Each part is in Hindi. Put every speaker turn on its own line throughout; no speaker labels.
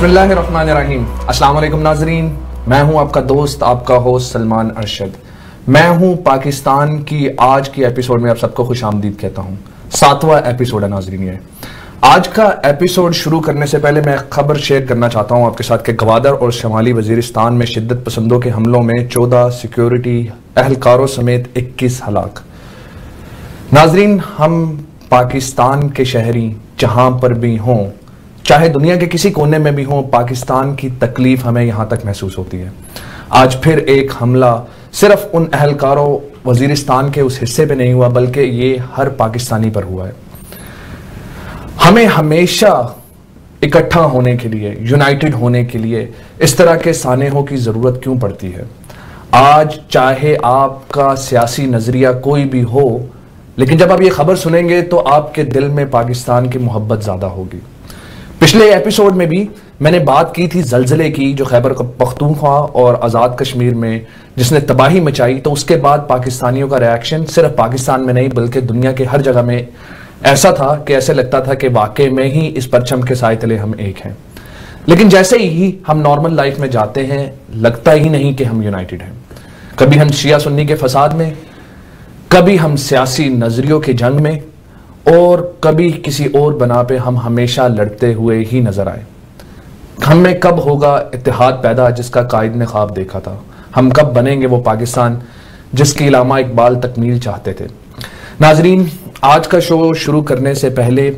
बिस्मिल्लाहिर्रहमानिर्रहीम। अस्सलाम वालेकुम नाजरीन, मैं हूं आपका दोस्त, आपका होस्ट सलमान अरशद। मैं हूं पाकिस्तान की आज की एपिसोड में आप सबको खुश आमदीद कहता हूं। 7वां एपिसोड है नाजरीन। ये आज का एपिसोड शुरू करने से पहले मैं खबर शेयर करना चाहता हूं आपके साथ कि गवादर और शमाली वजीरिस्तान में शिद्दत पसंदों के हमलों में 14 सिक्योरिटी एहलकारों समेत 21 हलाक। नाजरीन, हम पाकिस्तान के शहरी जहां पर भी हों, चाहे दुनिया के किसी कोने में भी हों, पाकिस्तान की तकलीफ हमें यहां तक महसूस होती है। आज फिर एक हमला सिर्फ उन एहलकारों वजीरिस्तान के उस हिस्से पे नहीं हुआ, बल्कि ये हर पाकिस्तानी पर हुआ है। हमें हमेशा इकट्ठा होने के लिए, यूनाइटेड होने के लिए इस तरह के सानेहों की जरूरत क्यों पड़ती है? आज चाहे आपका सियासी नजरिया कोई भी हो, लेकिन जब आप ये खबर सुनेंगे तो आपके दिल में पाकिस्तान की मोहब्बत ज्यादा होगी। पिछले एपिसोड में भी मैंने बात की थी जलजले की, जो खैबर पख्तूनख्वा और आज़ाद कश्मीर में जिसने तबाही मचाई। तो उसके बाद पाकिस्तानियों का रिएक्शन सिर्फ पाकिस्तान में नहीं बल्कि दुनिया के हर जगह में ऐसा था कि ऐसे लगता था कि वाकई में ही इस परचम के साए तले हम एक हैं। लेकिन जैसे ही हम नॉर्मल लाइफ में जाते हैं, लगता ही नहीं कि हम यूनाइटेड हैं। कभी हम शिया सुन्नी के फसाद में, कभी हम सियासी नजरियों के जंग में, और कभी किसी और बना पे हम हमेशा लड़ते हुए ही नजर आए। हम में कब होगा इत्तेहाद पैदा जिसका कायद ने ख्वाब देखा था? हम कब बनेंगे वो पाकिस्तान जिसकी इलामा इकबाल तकमील चाहते थे? नाजरीन, आज का शो शुरू करने से पहले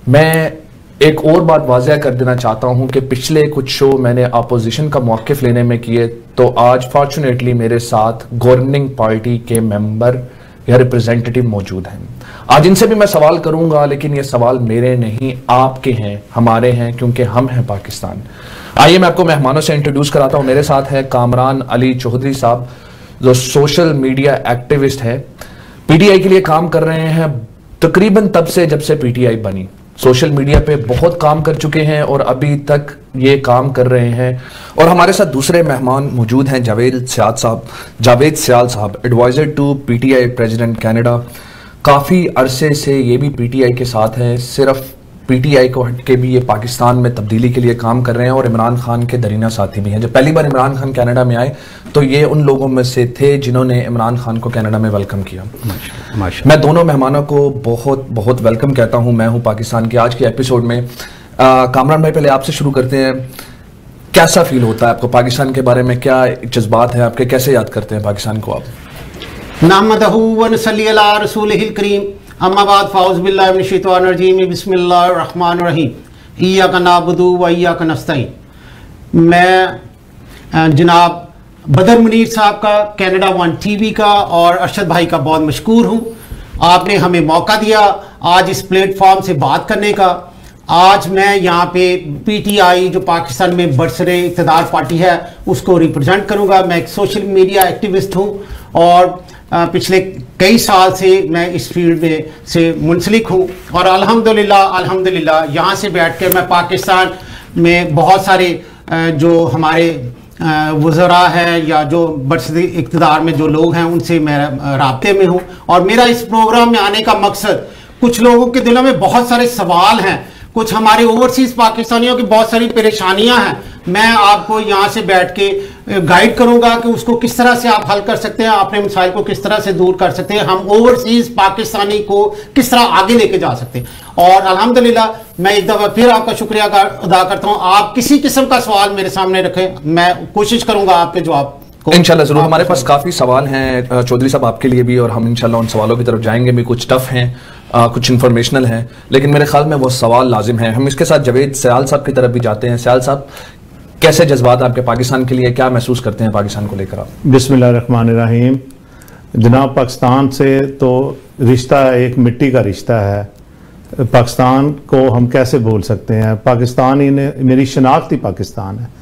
मैं एक और बात वाज़ेह कर देना चाहता हूं कि पिछले कुछ शो मैंने अपोजिशन का मौक़िफ़ लेने में किए, तो आज फॉर्चुनेटली मेरे साथ गवर्निंग पार्टी के मेंबर या रिप्रेजेंटेटिव मौजूद हैं। आज इनसे भी मैं सवाल करूंगा, लेकिन ये सवाल मेरे नहीं, आपके हैं, हमारे हैं, क्योंकि हम हैं पाकिस्तान। आइए मैं आपको मेहमानों से इंट्रोड्यूस कराता हूं। मेरे साथ है कामरान अली चौधरी साहब, जो सोशल मीडिया एक्टिविस्ट है, पीटीआई के लिए काम कर रहे हैं तकरीबन तब से जब से पीटीआई बनी। सोशल मीडिया पे बहुत काम कर चुके हैं और अभी तक ये काम कर रहे हैं। और हमारे साथ दूसरे मेहमान मौजूद हैं जावेद सियाल साहब, adviser to PTI president Canada. काफ़ी अरसे से ये भी पीटीआई के साथ हैं, सिर्फ पीटीआई को हट के भी ये पाकिस्तान में तब्दीली के लिए काम कर रहे हैं और इमरान खान के दरीना साथी भी हैं। जब पहली बार इमरान खान कनाडा में आए तो ये उन लोगों में से थे जिन्होंने इमरान खान को कनाडा में वेलकम किया। मैं दोनों मेहमानों को बहुत बहुत वेलकम कहता हूँ। मैं हूँ पाकिस्तान के आज के एपिसोड में। कामरान भाई, पहले आपसे शुरू करते हैं। कैसा फील होता है आपको पाकिस्तान के बारे में? क्या जज्बात हैं आपके? कैसे याद करते हैं पाकिस्तान को आप?
नहमदहू व नसल्ली अला रसूलिहिल करीम, अम्मा बाद फ़ाउज़ बिल्लाहि मिनश शैतानिर रजीम, बिस्मिल्लाहिर रहमानिर रहीम, इय्याका नअबुदु व इय्याका नस्तईन। मैं जनाब बदर मुनीर साहब का, कनाडा वन टीवी का और अरशद भाई का बहुत मशकूर हूँ। आपने हमें मौका दिया आज इस प्लेटफॉर्म से बात करने का। आज मैं यहाँ पे पीटीआई जो पाकिस्तान में बरसरे इक़्तिदार पार्टी है उसको रिप्रेजेंट करूँगा। मैं एक सोशल मीडिया एक्टिविस्ट हूँ और पिछले कई साल से मैं इस फील्ड में से मुंसलिक हूँ। और अल्हम्दुलिल्लाह यहाँ से बैठ कर मैं पाकिस्तान में बहुत सारे जो हमारे वज़रा हैं या जो बरसरे इक़्तिदार में जो लोग हैं उनसे मैं राब्ते में हूँ। और मेरा इस प्रोग्राम में आने का मकसद, कुछ लोगों के दिलों में बहुत सारे सवाल हैं, कुछ हमारे ओवरसीज पाकिस्तानियों की बहुत सारी परेशानियां हैं। मैं आपको यहाँ से बैठ के गाइड करूंगा कि उसको किस तरह से आप हल कर सकते हैं, अपने मसाइल को किस तरह से दूर कर सकते हैं, हम ओवरसीज पाकिस्तानी को किस तरह आगे लेके जा सकते हैं। और अल्हम्दुलिल्लाह मैं एक दफ़ा फिर आपका शुक्रिया अदा करता हूँ। आप किसी किस्म का सवाल मेरे सामने रखें, मैं कोशिश करूंगा आपके जवाब
इंशाल्लाह जरूर। हमारे पास काफ़ी सवाल हैं चौधरी साहब आपके लिए भी, और हम इंशाल्लाह उन सवालों की तरफ जाएंगे भी। कुछ टफ हैं, कुछ इन्फॉर्मेशनल हैं, लेकिन मेरे ख्याल में वो सवाल लाजिम है। हम इसके साथ जावेद सियाल साहब की तरफ भी जाते हैं। सियाल साहब, कैसे जज्बात आपके पाकिस्तान के लिए? क्या महसूस करते हैं पाकिस्तान को लेकर आप?
बिस्मिल्लाहिर्रहमानिर्रहीम। जनाब, पाकिस्तान से तो रिश्ता एक मिट्टी का रिश्ता है। पाकिस्तान को हम कैसे भूल सकते हैं? पाकिस्तान ही ने, मेरी शनाख्त ही पाकिस्तान है।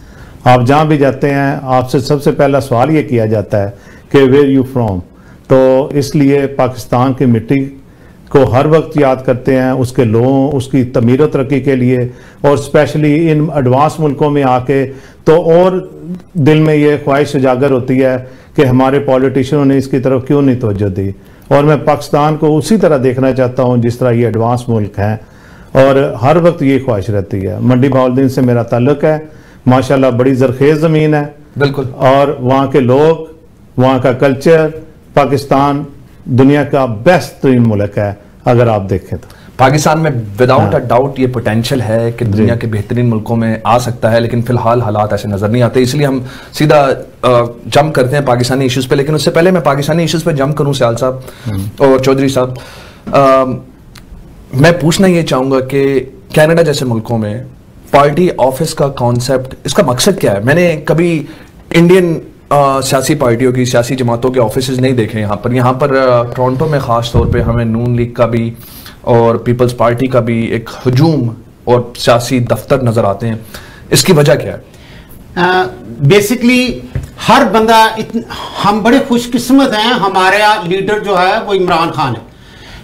आप जहाँ भी जाते हैं आपसे सबसे पहला सवाल ये किया जाता है कि वेयर यू फ्रॉम। तो इसलिए पाकिस्तान की मिट्टी को हर वक्त याद करते हैं, उसके लोगों, उसकी तमीर व तरक्की के लिए। और स्पेशली इन एडवांस मुल्कों में आके तो और दिल में ये ख्वाहिश उजागर होती है कि हमारे पॉलिटिशियनों ने इसकी तरफ क्यों नहीं तवज्जो दी। और मैं पाकिस्तान को उसी तरह देखना चाहता हूँ जिस तरह ये एडवांस मुल्क हैं। और हर वक्त ये ख्वाहिश रहती है। मंडी बहाउद्दीन से मेरा ताल्लुक है, माशाल्लाह बड़ी जरखेज ज़मीन है,
बिल्कुल,
और वहाँ के लोग, वहाँ का कल्चर, पाकिस्तान दुनिया का बेस्ट तरीन मुल्क है अगर आप देखें तो।
पाकिस्तान में विदाउट अ डाउट ये पोटेंशियल है कि दुनिया के बेहतरीन मुल्कों में आ सकता है, लेकिन फिलहाल हालात ऐसे नजर नहीं आते, इसलिए हम सीधा जंप करते हैं पाकिस्तानी इश्यूज पे। लेकिन उससे पहले मैं पाकिस्तानी इश्यूज पे जंप करूं सियाल साहब और चौधरी साहब, मैं पूछना ये चाहूंगा कि कनाडा जैसे मुल्कों में पार्टी ऑफिस का कॉन्सेप्ट, इसका मकसद क्या है? मैंने कभी इंडियन सियासी पार्टियों की, सियासी जमातों के ऑफिस नहीं देखे यहाँ पर टोरंटो में खास तौर पे हमें नून लीग का भी और पीपल्स पार्टी का भी एक हजूम और सियासी दफ्तर नजर आते हैं। इसकी वजह क्या है?
बेसिकली हर बंदा हम बड़े खुशकिस्मत हैं, हमारा लीडर जो है वो इमरान खान है।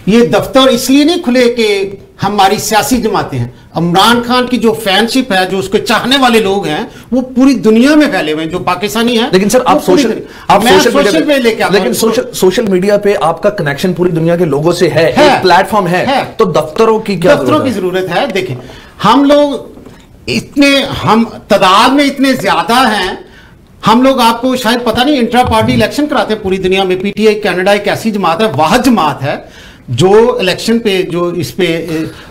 ये दफ्तर इसलिए नहीं खुले कि हमारी सियासी जमातें हैं, इमरान खान की जो फैनशिप है, जो उसके चाहने वाले लोग हैं, वो पूरी दुनिया में फैले हुए हैं, जो पाकिस्तानी हैं।
लेकिन सर आप सोशल मीडिया पे आपका कनेक्शन पूरी दुनिया के लोगों से है, एक प्लेटफॉर्म है, तो दफ्तरों की क्या
जरूरत है? देखिए, हम लोग हम तादाद में इतने ज्यादा हैं, हम लोग, आपको शायद पता नहीं, इंट्रा पार्टी इलेक्शन कराते हैं पूरी दुनिया में। पीटीआई कनाडा एक ऐसी जमात है, वाह जमात है जो इलेक्शन पे, जो इस पे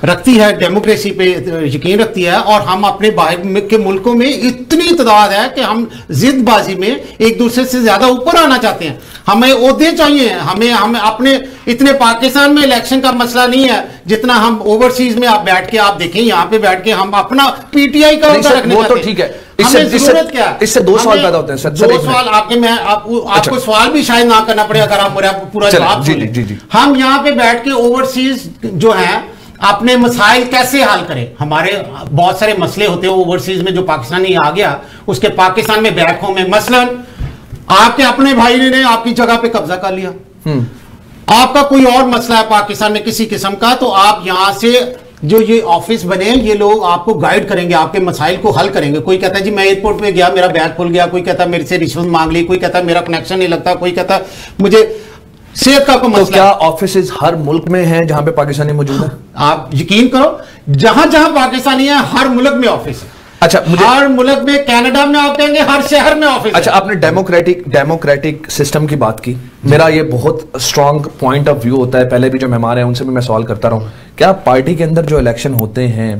रखती है, डेमोक्रेसी पे यकीन रखती है। और हम अपने बाहर के मुल्कों में इतनी तादाद है कि हम जिदबाजी में एक दूसरे से ज्यादा ऊपर आना चाहते हैं। हमें ओहदे चाहिए, हमें अपने इतने पाकिस्तान में इलेक्शन का मसला नहीं है जितना हम ओवरसीज में आप बैठ के, आप देखें यहाँ पे बैठ के हम अपना पीटीआई का रखने,
वो तो ठीक है, इससे दो सवाल पैदा होते हैं सर।
दो सवाल आपको सवाल भी शायद ना करना पड़े अगर आप पूरा जवाब सुने। हम यहाँ पे बैठ के ओवरसीज जो है अपने मसाइल कैसे हल करें? हमारे बहुत सारे मसले होते हैं ओवरसीज में, जो पाकिस्तानी आ गया उसके पाकिस्तान में बैक होम में, मसलन आपके अपने भाई ने आपकी जगह पे कब्जा कर लिया, आपका कोई और मसला है पाकिस्तान में किसी किस्म का, तो आप यहां से जो ये ऑफिस बने, ये लोग आपको गाइड करेंगे, आपके मसाइल को हल करेंगे। कोई कहता है जी मैं एयरपोर्ट पे गया, मेरा बैग खुल गया, कोई कहता है मेरे से रिश्वत मांग ली, कोई कहता है मेरा कनेक्शन नहीं लगता, कोई कहता है मुझे सेहत का कोई मसला।
तो क्या ऑफिस हर मुल्क में हैं जहां पे पाकिस्तानी मौजूद है?
आप यकीन करो, जहां जहां पाकिस्तानी है हर मुल्क में ऑफिस है।
अच्छा,
हर मुल्क में, कनाडा में आप कहेंगे हर शहर में ऑफिस।
अच्छा, आपने डेमोक्रेटिक सिस्टम की बात की, मेरा ये बहुत स्ट्रांग पॉइंट ऑफ व्यू होता है, पहले भी जो मेहमान हैं उनसे भी मैं सवाल करता रहा हूं, क्या पार्टी के अंदर जो इलेक्शन होते हैं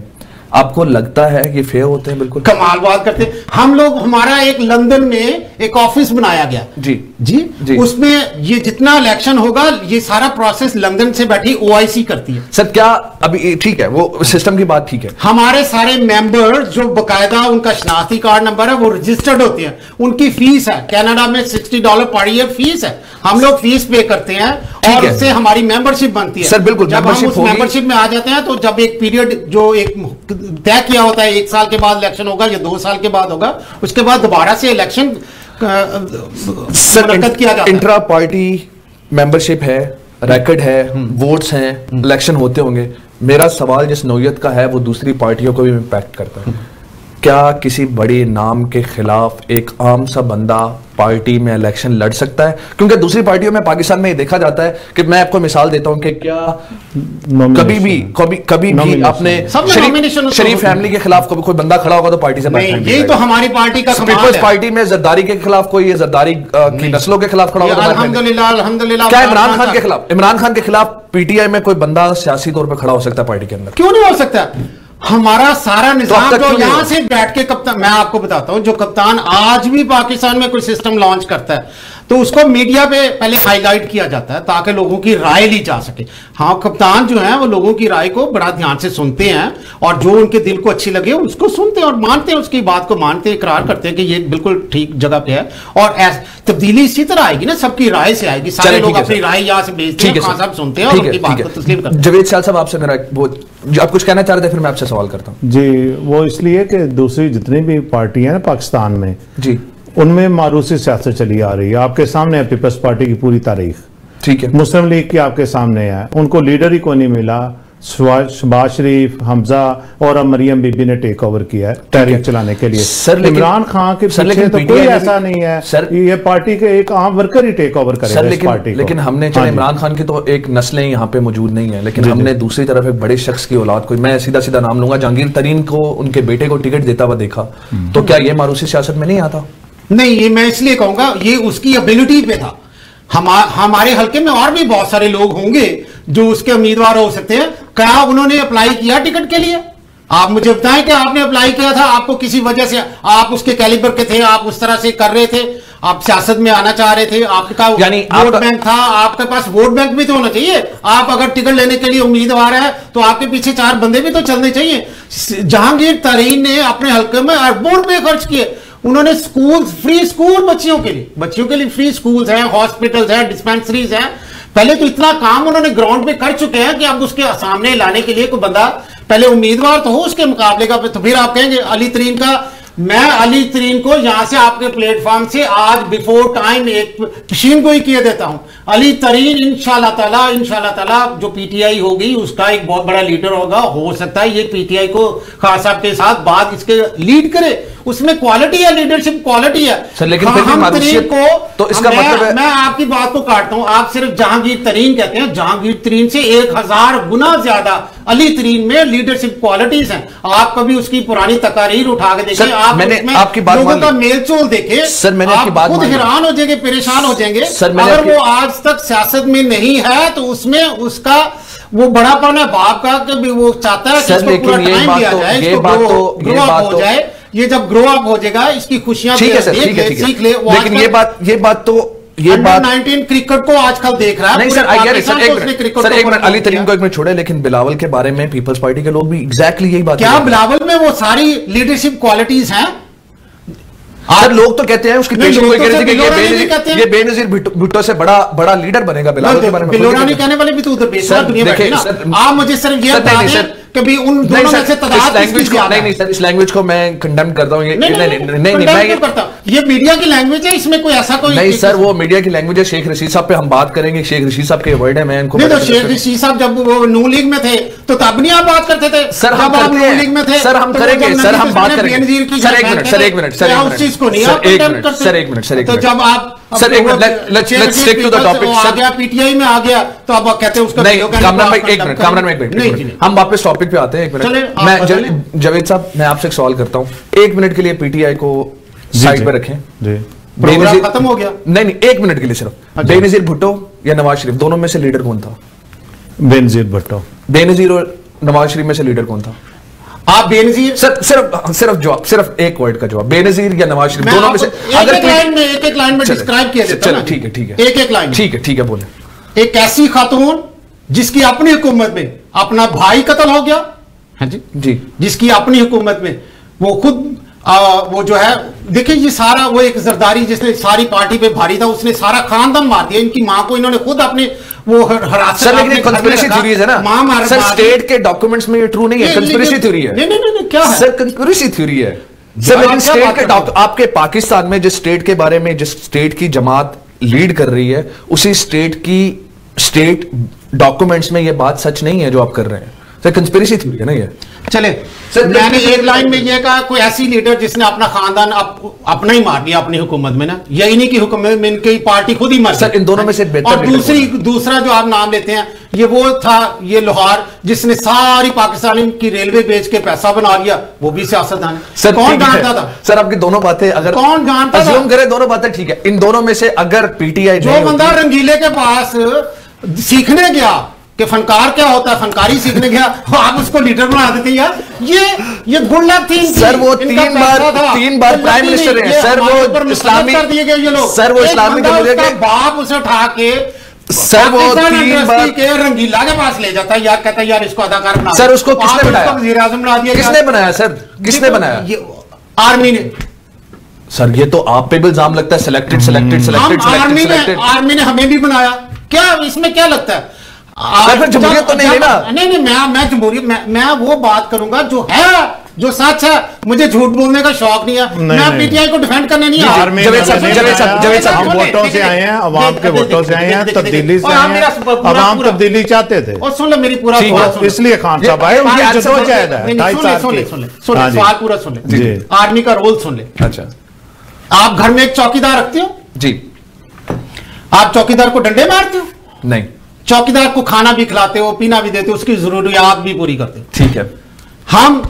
आपको लगता है कि फेयर होते हैं? बिल्कुल
कमाल बात करते हैं हम लोग। हमारा एक लंदन में एक ऑफिस बनाया गया, जी, उसमें ये जितना इलेक्शन होगा ये सारा प्रोसेस लंदन से बैठी ओआईसी करती है।
सर क्या अभी ठीक है, वो सिस्टम की बात ठीक है,
हमारे सारे मेंबर जो बकायदा उनका शनाख्ती कार्ड नंबर है वो रजिस्टर्ड होते हैं, उनकी फीस है, कनाडा में $60 पर ईयर फीस है, हम लोग फीस पे करते हैं और उससे हमारी मेंबरशिप बनती है।
सर बिल्कुल,
जब हम उस मेंबरशिप में आ जाते हैं तो जब एक पीरियड जो एक तय किया होता है, 1 साल के बाद इलेक्शन होगा या 2 साल के बाद होगा, उसके बाद दोबारा से इलेक्शन मुनक्कद किया जाता है।
इंट्रा पार्टी मेंबरशिप है, रिकॉर्ड है, वोट्स हैं, इलेक्शन होते होंगे। मेरा सवाल जिस नौयत का है वो दूसरी पार्टियों को भी इम्पैक्ट करता है। क्या किसी बड़े नाम के खिलाफ एक आम सा बंदा पार्टी में इलेक्शन लड़ सकता है? क्योंकि दूसरी पार्टियों में पाकिस्तान में ये देखा जाता है कि मैं आपको मिसाल देता हूं कि क्या कभी भी अपने शरीफ फैमिली के खिलाफ कोई बंदा खड़ा होगा तो पार्टी से
यही तो हमारी पार्टी का
पीपल्स पार्टी में जरदारी के खिलाफ कोई जरदारी की नस्लों के खिलाफ खड़ा होगा,
अल्हम्दुलिल्लाह।
क्या इमरान खान के खिलाफ पीटीआई में कोई बंदा सियासी तौर पर खड़ा हो सकता है पार्टी के अंदर?
क्यों नहीं हो सकता? हमारा सारा निजाम जो यहां से बैठ के कप्तान, मैं आपको बताता हूं, जो कप्तान आज भी पाकिस्तान में कोई सिस्टम लॉन्च करता है तो उसको मीडिया पे पहले हाईलाइट किया जाता है ताकि लोगों की राय ली जा सके। हाँ, कप्तान जो है वो लोगों की राय को बड़ा ध्यान से सुनते हैं और जो उनके दिल को अच्छी लगे उसको सुनते हैं और मानते हैं, उसकी बात को मानते हैं, इकरार करते हैं कि ये बिल्कुल ठीक जगह पे है। और तब्दीली इसी तरह आएगी ना, सबकी राय से आएगी, सारे लोग अपनी राय यहाँ से भेजते हैं, साहब सुनते हैं और उनकी बात को तस्लीम करते हैं।
जवेद साहब, आपसे मेरा आप कुछ कहना चाह रहे थे, फिर मैं आपसे सवाल करता हूँ।
जी, वो इसलिए कि दूसरी जितनी भी पार्टियां हैं पाकिस्तान में,
जी,
उनमें मारूसी सियासत चली आ रही है। आपके सामने है पीपल्स पार्टी की पूरी तारीख,
ठीक है,
मुस्लिम लीग की आपके सामने है, उनको लीडर ही कोई नहीं मिला, शहबाज शरीफ, हमजा और अब मरियम बीबी ने टेक ओवर किया है तहरीक चलाने के लिए।
सर
इमरान खान के पीछे तो कोई ऐसा नहीं है सर, ये पार्टी के एक आम वर्कर ही टेक ओवर करेगा इस पार्टी को।
लेकिन हमने चले इमरान खान की तो एक नस्लें यहाँ पे मौजूद नहीं है, लेकिन हमने दूसरी तरफ एक बड़े शख्स की औलाद को, मैं सीधा सीधा नाम लूंगा, जहांगीर तरीन को उनके बेटे को टिकट देता हुआ देखा, तो क्या ये मारूसी सियासत में नहीं आता?
नहीं, ये मैं इसलिए कहूंगा ये उसकी एबिलिटी पे था। हमारे हल्के में और भी बहुत सारे लोग होंगे जो उसके उम्मीदवार हो सकते हैं। क्या उन्होंने अप्लाई किया टिकट के लिए? आप मुझे बताएं कि आपने अप्लाई किया था, आपको किसी वजह से, आप उसके कैलिबर के थे, आप उस तरह से कर रहे थे, आप सियासत में आना चाह रहे थे, आपका वोट बैंक था, आपके पास वोट बैंक भी तो होना चाहिए। आप अगर टिकट लेने के लिए उम्मीदवार है तो आपके पीछे 4 बंदे भी तो चलने चाहिए। जहांगीर तरीन ने अपने हल्के में अरबों रुपए खर्च किए। उन्होंने स्कूल, फ्री स्कूल बच्चियों के लिए फ्री स्कूल्स हैं, हॉस्पिटल्स हैं, डिस्पेंसरीज हैं। पहले तो इतना काम उन्होंने ग्राउंड पे कर चुके हैं कि अब उसके सामने लाने के लिए कोई बंदा पहले उम्मीदवार तो हो उसके मुकाबले का, तो फिर आप कहेंगे अली तरीन का। मैं अली तरीन को यहां से आपके प्लेटफॉर्म से आज बिफोर टाइम एक मशीन को ही किए देता हूं। अली तरीन इंशाल्लाह ताला जो पीटीआई होगी उसका एक बहुत बड़ा लीडर होगा। हो सकता है ये पीटीआई को खान साहब के साथ बात इसके लीड करे, उसमें क्वालिटी है, लीडरशिप क्वालिटी है
सर। लेकिन
हम तरीन को
तो इसका मतलब है,
मैं आपकी बात को काटता हूं, आप सिर्फ जहांगीर तरीन कहते हैं, जहांगीर तरीन से 1000 गुना ज्यादा अली तरीन में लीडरशिप क्वालिटीज हैं। आप कभी उसकी पुरानी तकारीर उठा के देखिए,
मैंने आपकी बात
लोगों का मेल चोल देखे
सर, मैंने आपकी बात
खुद हैरान हो जाएंगे, परेशान हो जाएंगे। अगर वो आज तक सियासत में नहीं है तो उसमें उसका वो बड़ापन है बाप का कि वो चाहता है कि इसको पूरा टाइम दिया जाए, इसको ग्रो अप हो जाए। ये जब ग्रो अप हो जाएगा इसकी खुशियां सीख ले।
लेकिन ये बात तो ये बात
19 क्रिकेट को आजकल देख रहा है।
नहीं सर, सर एक मिनट अली तरीन को एक मिनट छोड़े, लेकिन बिलावल के बारे में पीपल्स पार्टी के लोग भी एग्जैक्टली यही बात।
क्या बिलावल में वो सारी लीडरशिप क्वालिटीज हैं?
आज लोग तो कहते हैं उसकी पेशेंट को कह रहे थे कि ये बेनजीर भुट्टो से बड़ा लीडर बनेगा। बिलावल के बारे में
बिलोरा नहीं कहने वाले भी तो उधर बेशुमार दुनिया बैठी ना। आप मुझे सिर्फ ये बता दें कभी उन दोनों में से तदाद
लैंग्वेज को नहीं सर, इस लैंग्वेज को मैं कंडेम करता हूं। नहीं मैं
करता हूं, ये मीडिया की लैंग्वेज है, इसमें कोई ऐसा कोई
नहीं सर, वो मीडिया की लैंग्वेज है। शेख रशीद साहब पे हम बात करेंगे, शेख रशीद साहब के वर्ड है, मैं इनको
नहीं तो शेख रशीद साहब जब वो नू लीग में थे तो तब नहीं आप बात करते थे
सर? जब आप नू लीग में थे
सर हम करेंगे सर, हम बात करेंगे
सर। एक मिनट उस चीज को नहीं सर, एक मिनट
तो जब आप
सर एक minute let's stick to the topic
sir. आ गया पीटीआई में आ गया तो अब कहते हैं उसका
नहीं, कामरान भाई एक मिनट, हम वापस टॉपिक पे आते हैं। एक मिनट, मैं जावेद साहब मैं आपसे एक सवाल करता हूं, 1 मिनट के लिए पीटीआई को साइड पे रखें।
प्रोग्राम खत्म हो गया।
नहीं 1 मिनट के लिए सिर्फ। बेनजीर भुट्टो या नवाज शरीफ, दोनों में से लीडर कौन था?
बेनजीर भुट्टो।
बेनजीर और नवाज शरीफ में से लीडर कौन था?
आप बेनजीर
सर सिर्फ जवाब, सिर्फ एक वर्ड का जवाब, बेनजीर या नवाज शरीफ, दोनों में से
अगर एक लाइन में डिस्क्राइब किया देता
चलो ठीक है
एक लाइन,
ठीक है बोले।
एक ऐसी खातून जिसकी अपनी हुकूमत में अपना भाई कत्ल हो गया, हाँ जी, जिसकी अपनी हुकूमत में वो खुद वो जो है, देखिए ये सारा वो एक जरदारी जिसने सारी पार्टी पे भारी था, उसने सारा खानदान मार दिया। इनकी मां को इन्होंने खुद अपने वो
सर, लेकिन कंस्पिरेसी थ्योरी है ना सर, स्टेट के डॉक्यूमेंट्स में ये ट्रू नहीं है, कंस्पिरेसी थ्योरी है।
नहीं क्या है
सर? कंस्पिरेसी थ्योरी है सर, लेकिन स्टेट के आपके पाकिस्तान में जिस स्टेट के बारे में, जिस स्टेट की जमात लीड कर रही है, उसी स्टेट डॉक्यूमेंट्स में ये बात सच नहीं है जो आप कर रहे हैं सर। कंस्पिरेसी थ्योरी है ना ये।
चले सर, मैंने एक लाइन में ये कहा कोई ऐसी लीडर जिसने अपना खानदान अपना ही मार दिया अपनी हुकूमत में ना, यही नहीं कि हुकूमत में इनकी पार्टी खुद ही मर
सर। इन दोनों में से बेहतर
और दूसरा जो आप नाम लेते हैं ये वो था, ये लोहार जिसने सारी पाकिस्तान की रेलवे बेच के पैसा बना लिया, वो भी सियासतदान है
सर।
कौन जानता था
सर आपकी दोनों बातें अगर
कौन जानता था?
करे दोनों बातें ठीक है, इन दोनों में से अगर पीटीआई
जो बंदा रंगीले के पास सीखने गया कि फनकार क्या होता है, फनकारी सीखने गया, आप उसको लीडर बना देते यार। ये गुड लक थी
सर, वो 3 बार प्राइम मिनिस्टर रहे सर, वो इस्लामी
कर दिए गए ये लोग
सर, वो इस्लामी के
बाप उसे उठा के
सर वो 3 बार
के रंगीला के पास ले जाता है यार, कहता है यार इसको अदाकार बना
सर। उसको किसने बनाया?
वज़ीर आज़म बना दिया।
किसने बनाया सर? किसने बनाया?
आर्मी ने
सर। ये तो आप पे भी इल्जाम लगता है सिलेक्टेड।
आर्मी ने हमें भी बनाया, क्या इसमें क्या लगता है?
जमहूरियत तो नहीं लेना।
नहीं मैं जमहूरियत मैं वो बात करूंगा जो है जो सच है, मुझे झूठ बोलने का शौक नहीं है। मैं पीटीआई को डिफेंड करने नहीं आया।
जवेद साहब वोटों से आए हैं, अवाम के वोटों से आए हैं, तब्दीली से आए हैं, अवाम तब्दीली चाहते थे।
और सुन ले मेरी पूरा
इसलिए खान साहब आए, उनकी जद्दोजहद है।
सवाल पूरा सुन ले, आर्मी का रोल सुन ले।
अच्छा,
आप घर में एक चौकीदार रखते हो
जी,
आप चौकीदार को डंडे मारते हो?
नहीं।
चौकीदार को खाना भी खिलाते हो, पीना भी देते हो, उसकी जरूरियात भी पूरी करते हो।
ठीक है।
हम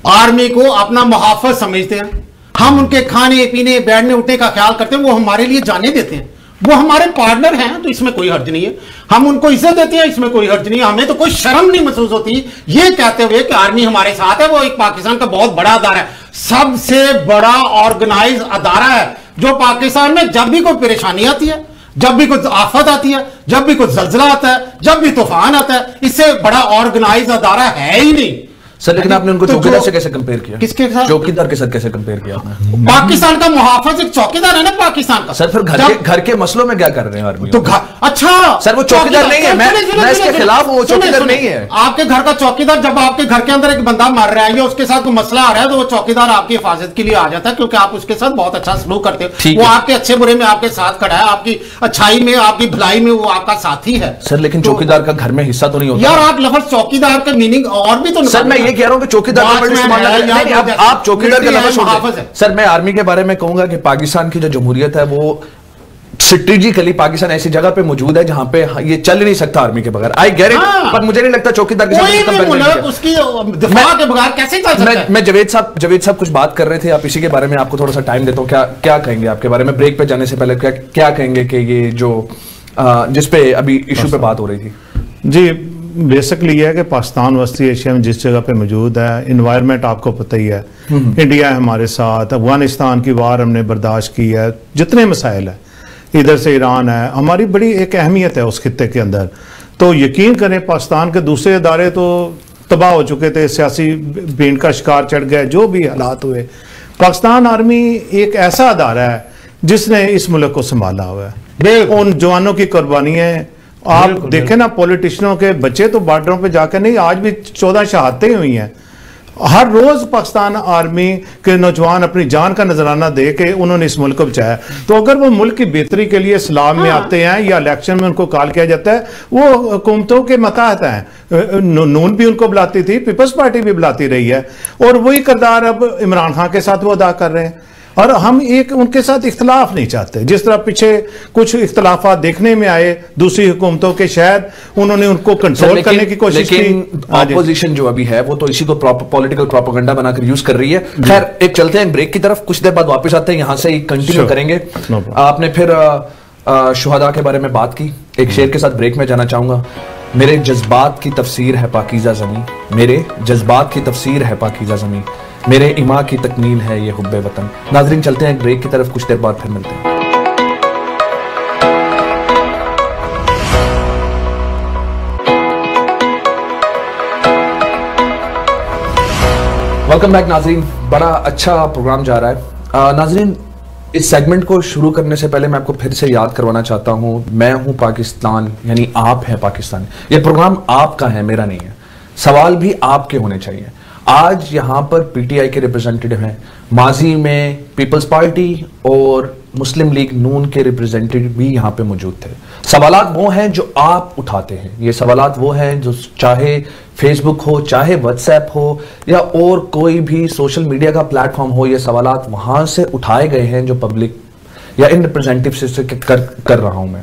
आर्मी को अपना मुहाफिज समझते हैं, हम उनके खाने पीने बैठने उठने का ख्याल करते हैं, वो हमारे लिए जाने देते हैं, वो हमारे पार्टनर हैं, तो इसमें कोई हर्ज नहीं है। हम उनको इज्जत देते हैं, इसमें कोई हर्ज नहीं है। हमें तो कोई शर्म नहीं महसूस होती ये कहते हुए कि आर्मी हमारे साथ है। वो एक पाकिस्तान का बहुत बड़ा अदारा है, सबसे बड़ा ऑर्गेनाइज अदारा है, जो पाकिस्तान में जब भी कोई परेशानी आती है, जब भी कोई आफत आती है, जब भी कोई जलजला आता है, जब भी तूफान आता है, इससे बड़ा ऑर्गेनाइज अदारा है ही नहीं।
सर लेकिन आपने उनको चौकीदार से कैसे कंपेयर किया?
किसके साथ?
चौकीदार के साथ कैसे कंपेयर किया आपने?
पाकिस्तान का मुहाफिज एक चौकीदार है ना पाकिस्तान का।
सर फिर घर के मसलों में क्या कर रहे हैं आर्मी?
तो अच्छा
सर वो चौकीदार नहीं है, मैं इसके खिलाफ हूं, चौकीदार नहीं है।
आपके घर का चौकीदार, जब आपके घर के अंदर एक बंदा मर रहा है या उसके साथ कोई मसला आ रहा है, तो वो चौकीदार आपकी हिफाजत के लिए आ जाता है, क्योंकि आप उसके साथ बहुत अच्छा सलूक करते हो। वो आपके अच्छे बुरे में आपके साथ खड़ा है, आपकी अच्छाई में, आपकी भलाई में वो आपका साथी है।
सर लेकिन चौकीदार का घर में हिस्सा तो नहीं होता
यार। आप लफ्ज चौकीदार का मीनिंग और भी तो
सर मैं ये कह रहा हूं कि चौकीदार आप चौकीदार का लफ्ज छोड़। सर मैं आर्मी के बारे में कहूंगा कि पाकिस्तान की जो जमहूरियत है वो स्ट्रेटेजिकली पाकिस्तान ऐसी जगह पे मौजूद है जहां पे ये चल नहीं सकता आर्मी के बगैर। आई गेट इट, पर मुझे नहीं लगता चौकीदार के साथ
उसकी दिफा के बगैर कैसे चल सकता है।
मैं जवेद साहब कुछ बात कर रहे थे, आप इसी के बारे में आपको थोड़ा सा टाइम देता हूं। क्या कहेंगे आपके बारे में? ब्रेक पे जाने से पहले क्या कहेंगे कि ये जो जिस पे अभी इशू पे बात हो रही थी?
जी बेसिकली यह है कि पाकिस्तान वस्ती एशिया में जिस जगह पे मौजूद है, इन्वायरमेंट आपको पता ही है, इंडिया है हमारे साथ, अफगानिस्तान की वार हमने बर्दाश्त की है, जितने मसाइल है, इधर से ईरान है, हमारी बड़ी एक अहमियत है उस खित्ते के अंदर। तो यकीन करें पाकिस्तान के दूसरे अदारे तो तबाह हो चुके थे, सियासी भीड़ का शिकार चढ़ गए, जो भी हालात हुए। पाकिस्तान आर्मी एक ऐसा अदारा है जिसने इस मुल्क को संभाला हुआ है। उन जवानों की कुर्बानियां आप देखें ना, पॉलिटिशियनों के बच्चे तो बॉर्डरों पे जाकर नहीं, आज भी 14 शहादतें हुई हैं। हर रोज पाकिस्तान आर्मी के नौजवान अपनी जान का नजराना दे के उन्होंने इस मुल्क को बचाया। तो अगर वो मुल्क की बेहतरी के लिए इस्लाम में आते हैं या इलेक्शन में उनको कॉल किया जाता है, वो हुकूमतों के मताहत हैं। नून भी उनको बुलाती थी, पीपल्स पार्टी भी बुलाती रही है, और वही किरदार अब इमरान खान के साथ वो अदा कर रहे हैं। और हम एक उनके साथ इख्तलाफ नहीं चाहते। जिस तरह पीछे कुछ इख्तलाफात देखने में आए दूसरी हुकूमतों के, शायद उन्होंने उनको कंट्रोल करने की कोशिश की।
ऑपोजिशन जो अभी है वो तो इसी को पॉलिटिकल प्रोपेगेंडा बनाकर यूज कर रही है। खैर एक चलते हैं ब्रेक की तरफ, कुछ देर बाद वापस आते हैं, यहां से कंटिन्यू करेंगे। आपने फिर शुहदा के बारे में बात की, एक शेर के साथ ब्रेक में जाना चाहूंगा। मेरे जज्बात की तफसीर है पाकीज़ा ज़मीं, मेरे जज्बात की तफसीर है पाकीज़ा ज़मीं, मेरे ईमान की तकमील है ये हुब्बे वतन। नाज़रीन चलते हैं ब्रेक की तरफ, कुछ देर बाद फिर मिलते हैं। वेलकम बैक नाज़रीन, बड़ा अच्छा प्रोग्राम जा रहा है। नाज़रीन इस सेगमेंट को शुरू करने से पहले मैं आपको फिर से याद करवाना चाहता हूं, मैं हूं पाकिस्तान, यानी आप हैं पाकिस्तान। ये प्रोग्राम आपका है, मेरा नहीं है। सवाल भी आपके होने चाहिए। आज यहां पर पीटीआई के रिप्रेजेंटेटिव हैं, माजी में पीपल्स पार्टी और मुस्लिम लीग नून के रिप्रेजेंटेटिव भी यहां पे मौजूद थे। सवालात वो हैं जो आप उठाते हैं, ये सवालात वो हैं जो चाहे फेसबुक हो, चाहे व्हाट्सएप हो या और कोई भी सोशल मीडिया का प्लेटफॉर्म हो, ये सवालात वहां से उठाए गए हैं जो पब्लिक या इन रिप्रेजेंटेटिव से कर रहा हूं मैं।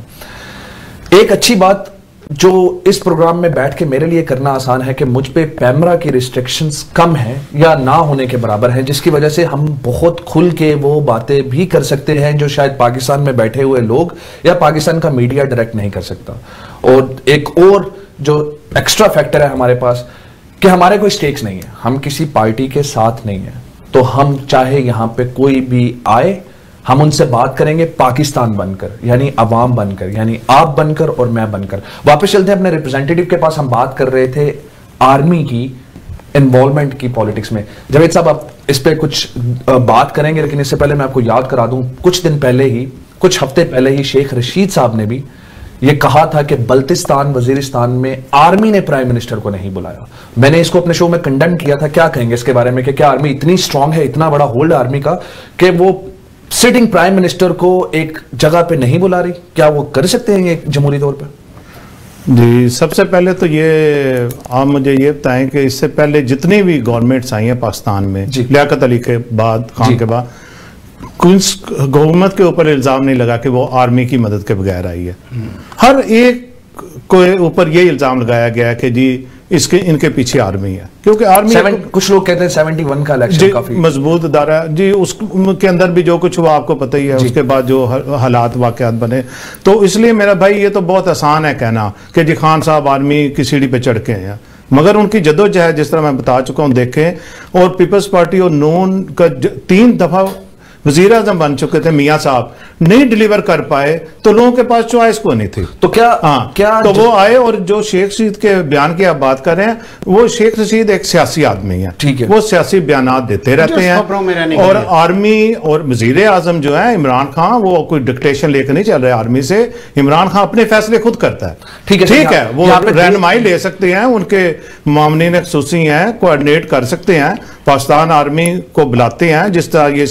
एक अच्छी बात जो इस प्रोग्राम में बैठ के मेरे लिए करना आसान है कि मुझ पे कैमरा की रिस्ट्रिक्शंस कम हैं या ना होने के बराबर हैं, जिसकी वजह से हम बहुत खुल के वो बातें भी कर सकते हैं जो शायद पाकिस्तान में बैठे हुए लोग या पाकिस्तान का मीडिया डायरेक्ट नहीं कर सकता। और एक और जो एक्स्ट्रा फैक्टर है हमारे पास कि हमारे कोई स्टेक्स नहीं है, हम किसी पार्टी के साथ नहीं है, तो हम चाहे यहां पे कोई भी आए, हम उनसे बात करेंगे पाकिस्तान बनकर, यानी अवाम बनकर, यानी आप बनकर और मैं बनकर। वापस चलते हैं अपने रिप्रेजेंटेटिव के पास। हम बात कर रहे थे आर्मी की इन्वॉल्वमेंट की पॉलिटिक्स में। जावेद साहब आप इस पे कुछ बात करेंगे, लेकिन इससे पहले मैं आपको याद करा दूं, कुछ दिन पहले ही, कुछ हफ्ते पहले ही शेख रशीद साहब ने भी ये कहा था कि बल्तिस्तान वजीरिस्तान में आर्मी ने प्राइम मिनिस्टर को नहीं बुलाया। मैंने इसको अपने शो में कंडेम किया था। क्या कहेंगे इसके बारे में कि क्या आर्मी इतनी स्ट्रांग है, इतना बड़ा होल्ड आर्मी का कि वो सिटिंग प्राइम मिनिस्टर को एक जगह पे नहीं बुला रही? क्या वो कर सकते हैं ये जमहूरी तौर पर?
जी, सबसे पहले तो ये आप मुझे ये बताएं कि इससे पहले जितनी भी गवर्नमेंट्स आई हैं पाकिस्तान में लियाकत अली के बाद, खान के बाद, हुकूमत के ऊपर इल्ज़ाम नहीं लगा कि वो आर्मी की मदद के बगैर आई है। हर एक के ऊपर ये इल्ज़ाम लगाया गया कि जी इसके इनके पीछे आर्मी है, क्योंकि आर्मी
कुछ लोग कहते हैं 71 का इलेक्शन काफी
मजबूत अदारा है जी, उसके अंदर भी जो कुछ हुआ आपको पता ही है, उसके बाद जो हालात वाकयात बने, तो इसलिए मेरा भाई ये तो बहुत आसान है कहना कि जी खान साहब आर्मी की सीढ़ी पे चढ़ के हैं, मगर उनकी जद्दोजहद जिस तरह मैं बता चुका हूँ देखें। और पीपल्स पार्टी और नून का 3 दफा वजीर आजम बन चुके थे मियाँ साहब, नहीं डिलीवर कर पाए तो लोगों के पास चॉइस को नहीं थी।
तो क्या
क्या तो वो आए, और जो शेख रशीद के बयान की आप बात कर रहे हैं, वो शेख रशीद एक सियासी आदमी है, ठीक है, वो सियासी बयान देते रहते हैं। और आर्मी और वजीर आजम जो है इमरान खान, वो कोई डिक्टेशन लेकर नहीं चल रहे आर्मी से। इमरान खान अपने फैसले खुद करता है, ठीक है, वो रहनुमाई ले सकते हैं, उनके मामलीन खसूसी हैं, कोऑर्डिनेट कर सकते हैं, पाकिस्तान आर्मी को बुलाते हैं, जिस तरह ये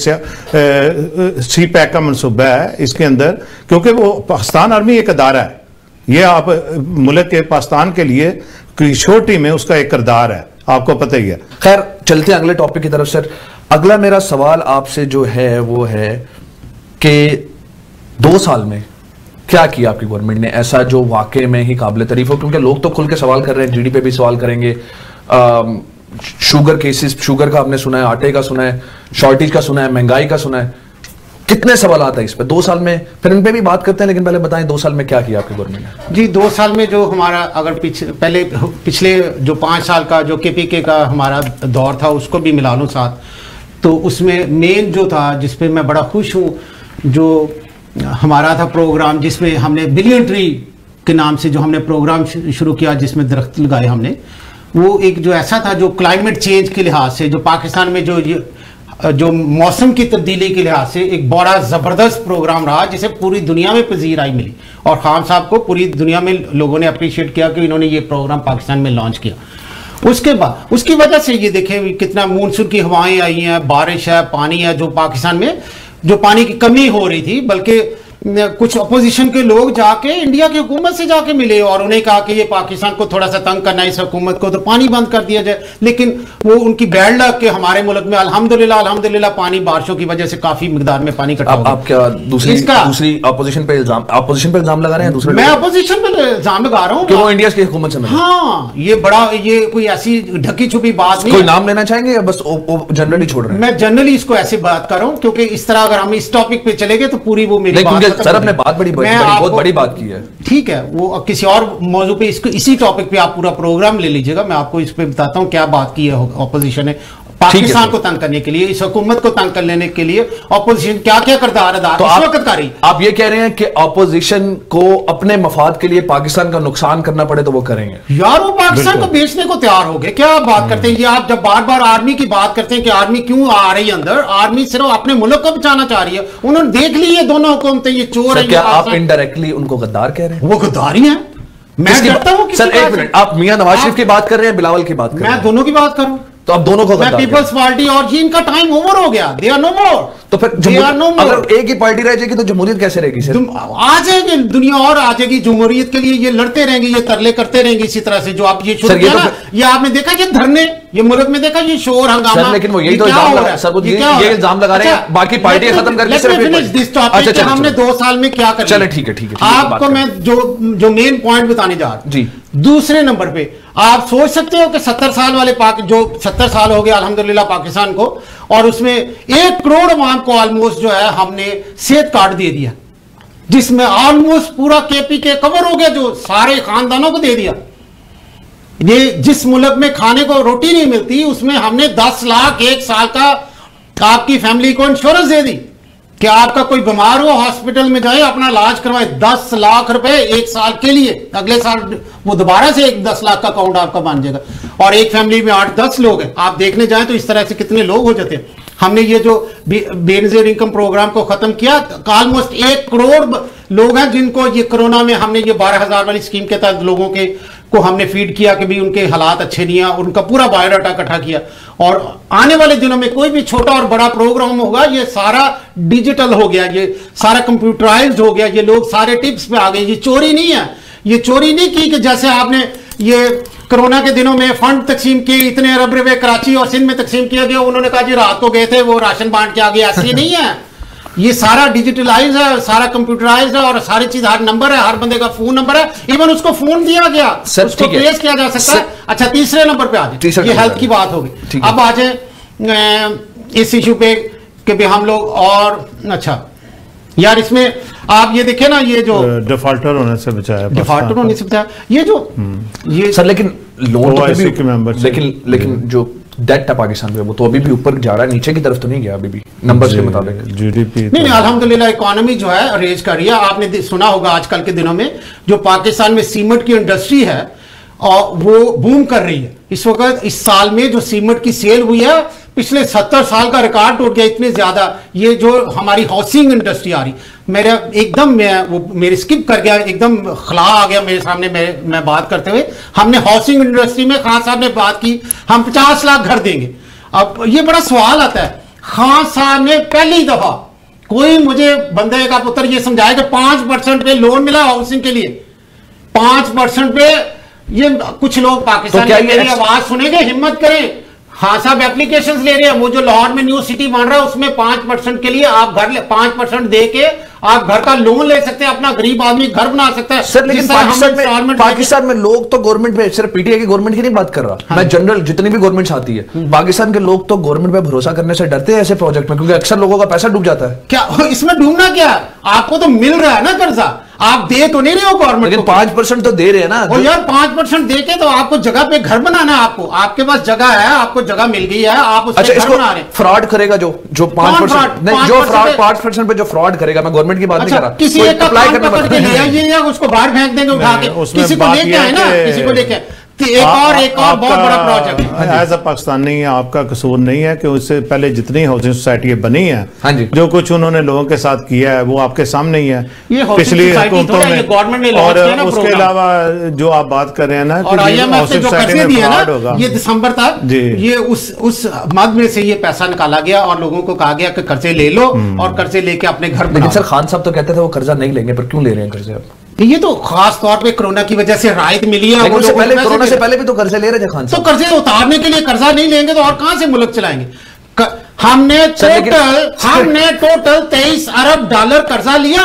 सी पैक का मनसूबा है इसके अंदर, क्योंकि वो पाकिस्तान आर्मी एक अदारा है, ये आप मुल्क के पाकिस्तान के लिए छोटी में उसका एक किरदार है, आपको पता ही है।
खैर चलते हैं अगले टॉपिक की तरफ। सर अगला मेरा सवाल आपसे जो है वो है कि 2 साल में क्या किया आपकी गवर्नमेंट ने ऐसा जो वाकई में ही काबिल तारीफ हो? क्योंकि लोग तो खुल के सवाल कर रहे हैं, जीडी पे भी सवाल करेंगे, शुगर केसेस, शुगर का आपने सुना है, आटे का सुना है, शॉर्टेज का सुना है, महंगाई का सुना है, कितने सवाल आता है इस पे 2 साल में? फिर इन पे भी बात करते हैं, लेकिन पहले बताएं 2 साल में क्या किया आपकी गवर्नमेंट ने?
जी 2 साल में जो हमारा, अगर पिछले जो 5 साल का जो केपीके का हमारा दौर था उसको भी मिला लूँ साथ, तो उसमें मेन जो था जिसपे मैं बड़ा खुश हूँ, जो हमारा था प्रोग्राम जिसमें हमने बिलियन ट्री के नाम से जो हमने प्रोग्राम शुरू किया, जिसमें दरख्त लगाए हमने, वो एक जो ऐसा था जो क्लाइमेट चेंज के लिहाज से, जो पाकिस्तान में जो मौसम की तब्दीली के लिहाज से एक बड़ा ज़बरदस्त प्रोग्राम रहा, जिसे पूरी दुनिया में पजीराई मिली, और खान साहब को पूरी दुनिया में लोगों ने अप्रिशिएट किया कि इन्होंने ये प्रोग्राम पाकिस्तान में लॉन्च किया। उसके बाद उसकी वजह से ये देखें कितना मानसून की हवाएं आई हैं, बारिश है, पानी है, जो पाकिस्तान में जो पानी की कमी हो रही थी, बल्कि कुछ अपोजिशन के लोग जाके इंडिया की हुकूमत से जाके मिले और उन्हें कहा कि ये पाकिस्तान को थोड़ा सा तंग करना है इस हुकूमत को, तो पानी बंद कर दिया जाए। लेकिन वो उनकी बैड लक के हमारे मुल्क में अल्हम्दुलिल्लाह पानी, बारिशों की वजह से काफी मिकदार में पानी इकट्ठा हो गया।
आप क्या दूसरी अपोजिशन पे इल्जाम लगा रहे हैं? दूसरे
मैं अपोजिशन पे इल्जाम लगा रहा हूँ
कि वो इंडिया की हुकूमत से मिले।
हाँ, ये कोई ऐसी ढकी छुपी बात नहीं।
कोई नाम लेना चाहेंगे या बस जनरली छोड़ रहे हैं?
मैं जनरली इसको ऐसे बात कर रहा हूँ, क्योंकि इस तरह अगर हम इस टॉपिक पे चले गए तो पूरी वो मेरी बात,
सर अपने बात बहुत बड़ी बात की है,
ठीक है, वो किसी और मौजू पे इसी टॉपिक पे आप पूरा प्रोग्राम ले लीजिएगा, मैं आपको इस पे बताता हूं क्या बात की है ऑपोजिशन ने पाकिस्तान को तंग करने के लिए, इस हुकूमत को तंग कर लेने के लिए ऑपोजिशन क्या क्या किरदार अदा
तो इस वक्त कर रही। आप ये कह रहे हैं कि ऑपोजिशन को अपने मफाद के लिए पाकिस्तान का नुकसान करना पड़े तो वो करेंगे?
यार वो पाकिस्तान को बेचने को तैयार हो गए। क्या आप बात करते हैं? ये आप जब बार बार आर्मी की बात करते हैं कि आर्मी क्यों आ रही है अंदर, आर्मी सिर्फ अपने मुल्क को बचाना चाह रही है। उन्होंने देख ली ये दोनों हुकूमतें ये चोर है।
क्या आप इनडायरेक्टली उनको गद्दार कह रहे हैं?
वो गद्दारी है। मैं डरता हूं
सर, एक मिनट, आप मियां नवाज शरीफ की बात कर रहे हैं, बिलावल की बात कर रहे हैं?
मैं दोनों की बात करूं
तो आप दोनों को?
मैं पीपल्स पार्टी और ये इनका टाइम ओवर हो गया, दे आर नो मोर।
तो फिर अगर एक ही पार्टी रह जाएगी तो जमहूरियत कैसे रहेगी सर?
आ जाएगी दुनिया और आ जाएगी जमहूरियत के लिए, ये लड़ते रहेंगे, ये तरले करते रहेंगे इसी तरह से जो आप ये शुरू किया ना। ये आपने देखा ये धरने, ये मुल्क में देखा ये शोर हंगामा,
लेकिन वो यही तो इल्जाम लगा ये इल्जाम लगा रहे हैं, बाकी पार्टियां खत्म करके।
हमने 2 साल में क्या कर,
चले ठीक है,
आपको मैं जो मेन पॉइंट बताने जा रहा हूं जी। दूसरे नंबर पे आप सोच सकते हो कि 70 साल वाले जो 70 साल हो गए अल्हम्दुलिल्लाह पाकिस्तान को, और उसमें 1 करोड़ अवाम को ऑलमोस्ट जो है हमने सेहत कार्ड दे दिया, जिसमें ऑलमोस्ट पूरा केपीके कवर हो गया, जो सारे खानदानों को दे दिया। ये जिस मुल्क में खाने को रोटी नहीं मिलती उसमें हमने 10 लाख 1 साल का आपकी फैमिली को इंश्योरेंस दे दी कि आपका कोई बीमार हो हॉस्पिटल में जाए अपना इलाज करवाए, 10 लाख रुपए 1 साल के लिए। अगले साल वो दोबारा से 10 लाख का अकाउंट आपका बन जाएगा, और एक फैमिली में 8-10 लोग हैं। आप देखने जाएं तो इस तरह से कितने लोग हो जाते हैं। हमने ये जो बेनजीर इनकम प्रोग्राम को खत्म किया, ऑलमोस्ट 1 करोड़ लोग हैं जिनको ये कोरोना में हमने ये 12,000 वाली स्कीम के तहत लोगों के को हमने फीड किया कि भी उनके हालात अच्छे नहीं है, उनका पूरा बायोडाटा इकट्ठा किया। और आने वाले दिनों में कोई भी छोटा और बड़ा प्रोग्राम होगा, ये सारा डिजिटल हो गया, ये सारा कंप्यूटराइज्ड हो गया, ये लोग सारे टिप्स पे आ गए। ये चोरी नहीं है, ये चोरी नहीं की कि जैसे आपने ये कोरोना के दिनों में फंड तकसीम किए, इतने अरब रुपए कराची और सिंध में तकसीम किया गया, उन्होंने कहा जी रात को गए थे वो राशन बांट के आ गए, ऐसे नहीं है। ये सारा डिजिटलाइज है, सारा कंप्यूटराइज्ड है और सारी चीज, हर नंबर है, हर बंदे का फोन नंबर है, इवन उसको फोन दिया गया, उसको ट्रेस किया जा सकता है। अच्छा, तीसरे नंबर पे आ जाए, ये हेल्थ की बात होगी। अब आ जाए इस इशू पे कि भी हम लोग, और अच्छा यार इसमें आप ये देखे ना, ये जो
डिफॉल्टर होने से बचाया,
डिफॉल्टर होने से बचाया, ये जो ये
सर, लेकिन लोन तो
OIC के मेंबर,
लेकिन जो डेट है पाकिस्तान में वो तो अभी भी ऊपर जा रहा है, नीचे की तरफ तो नहीं गया अभी भी नंबर्स के मुताबिक।
जीडीपी
नहीं, अल्हम्दुलिल्लाह इकोनॉमी जो है रेज कर रही है। आपने सुना होगा आजकल के दिनों में जो पाकिस्तान में सीमेंट की इंडस्ट्री है और वो बूम कर रही है। इस वक्त इस साल में जो सीमेंट की सेल हुई है, पिछले 70 साल का रिकॉर्ड टूट गया, इतने ज्यादा। ये जो हमारी हाउसिंग इंडस्ट्री आ रही, मेरा एकदम मेरे स्किप कर गया, एकदम खला आ गया मेरे सामने मैं बात करते हुए। हमने हाउसिंग इंडस्ट्री में खान साहब ने बात की, हम 50 लाख घर देंगे। अब ये बड़ा सवाल आता है, खान साहब ने पहली दफा कोई मुझे बंदे का पुत्र ये समझाया कि 5% पे लोन मिला हाउसिंग के लिए, 5% पे। ये कुछ लोग पाकिस्तान में मेरी आवाज सुनेंगे, हिम्मत करें। हाँ साहब, एप्लीकेशंस ले रहे हैं, वो जो लाहौर में न्यू सिटी बन रहा है उसमें 5% के लिए आप घर 5% दे के आप घर का लोन ले सकते हैं, अपना गरीब आदमी घर बना सकता है।
सर, लेकिन पाकिस्तान में लोग तो गवर्नमेंट पे, सिर्फ पीटीआई की गवर्नमेंट की नहीं बात कर रहा, हाँ। मैं जनरल जितनी भी गवर्नमेंट आती है, पाकिस्तान के लोग तो गवर्नमेंट पे भरोसा करने से डरते हैं ऐसे प्रोजेक्ट में, क्योंकि अक्सर लोगों का पैसा डूब जाता है।
क्या इसमें डूबना क्या है? आपको तो मिल रहा है ना कर्जा, आप दे तो नहीं रहे हो गवर्नमेंट,
लेकिन 5% तो दे रहे हैं ना।
और यार 5% दे के तो आपको जगह पे घर बनाना है, आपके पास जगह है, आपको जगह मिल गई है, आप उसमें घर बना रहे हैं।
फ्रॉड करेगा जो 5% नहीं, जो 5% पे जो फ्रॉड करेगा, मैं गवर्नमेंट की बात नहीं कर रहा,
किसी एक का काम पकड़ के ले आइए या उसको बाहर फेंक देंगे उठा के, किसी को लेके आए ना, किसी को लेके एक और बहुत बड़ा प्रोजेक्ट है।
एज अ पाकिस्तानी आपका कसूर नहीं है कि उससे पहले जितनी हाउसिंग सोसाइटी बनी है,
हाँ जी,
जो कुछ उन्होंने लोगों के साथ किया है वो आपके सामने ही है,
ये
पिछली हुकूमतों में।
गवर्नमेंट ने
और उसके अलावा जो आप बात कर रहे हैं ना,
और IMF से जो कर्जे दिए ना, ये दिसंबर तक ये उस मद में से ये पैसा निकाला गया और लोगों को कहा गया कि कर्जे ले लो और कर्जे लेके अपने घर बनाओ।
लेकिन सर खान साहब तो कहते थे वो कर्जा नहीं लेंगे, पर क्यों ले रहे हैं कर्जे अब?
ये तो खास तौर पे कोरोना की वजह से राहत मिली है।
कोरोना से पहले भी तो कर्जे ले रहे थे खान साहब।
तो कर्जे उतारने के लिए कर्जा नहीं लेंगे तो और कहां से मुल्क चलाएंगे? हमने टोटल 23 अरब डॉलर कर्जा लिया।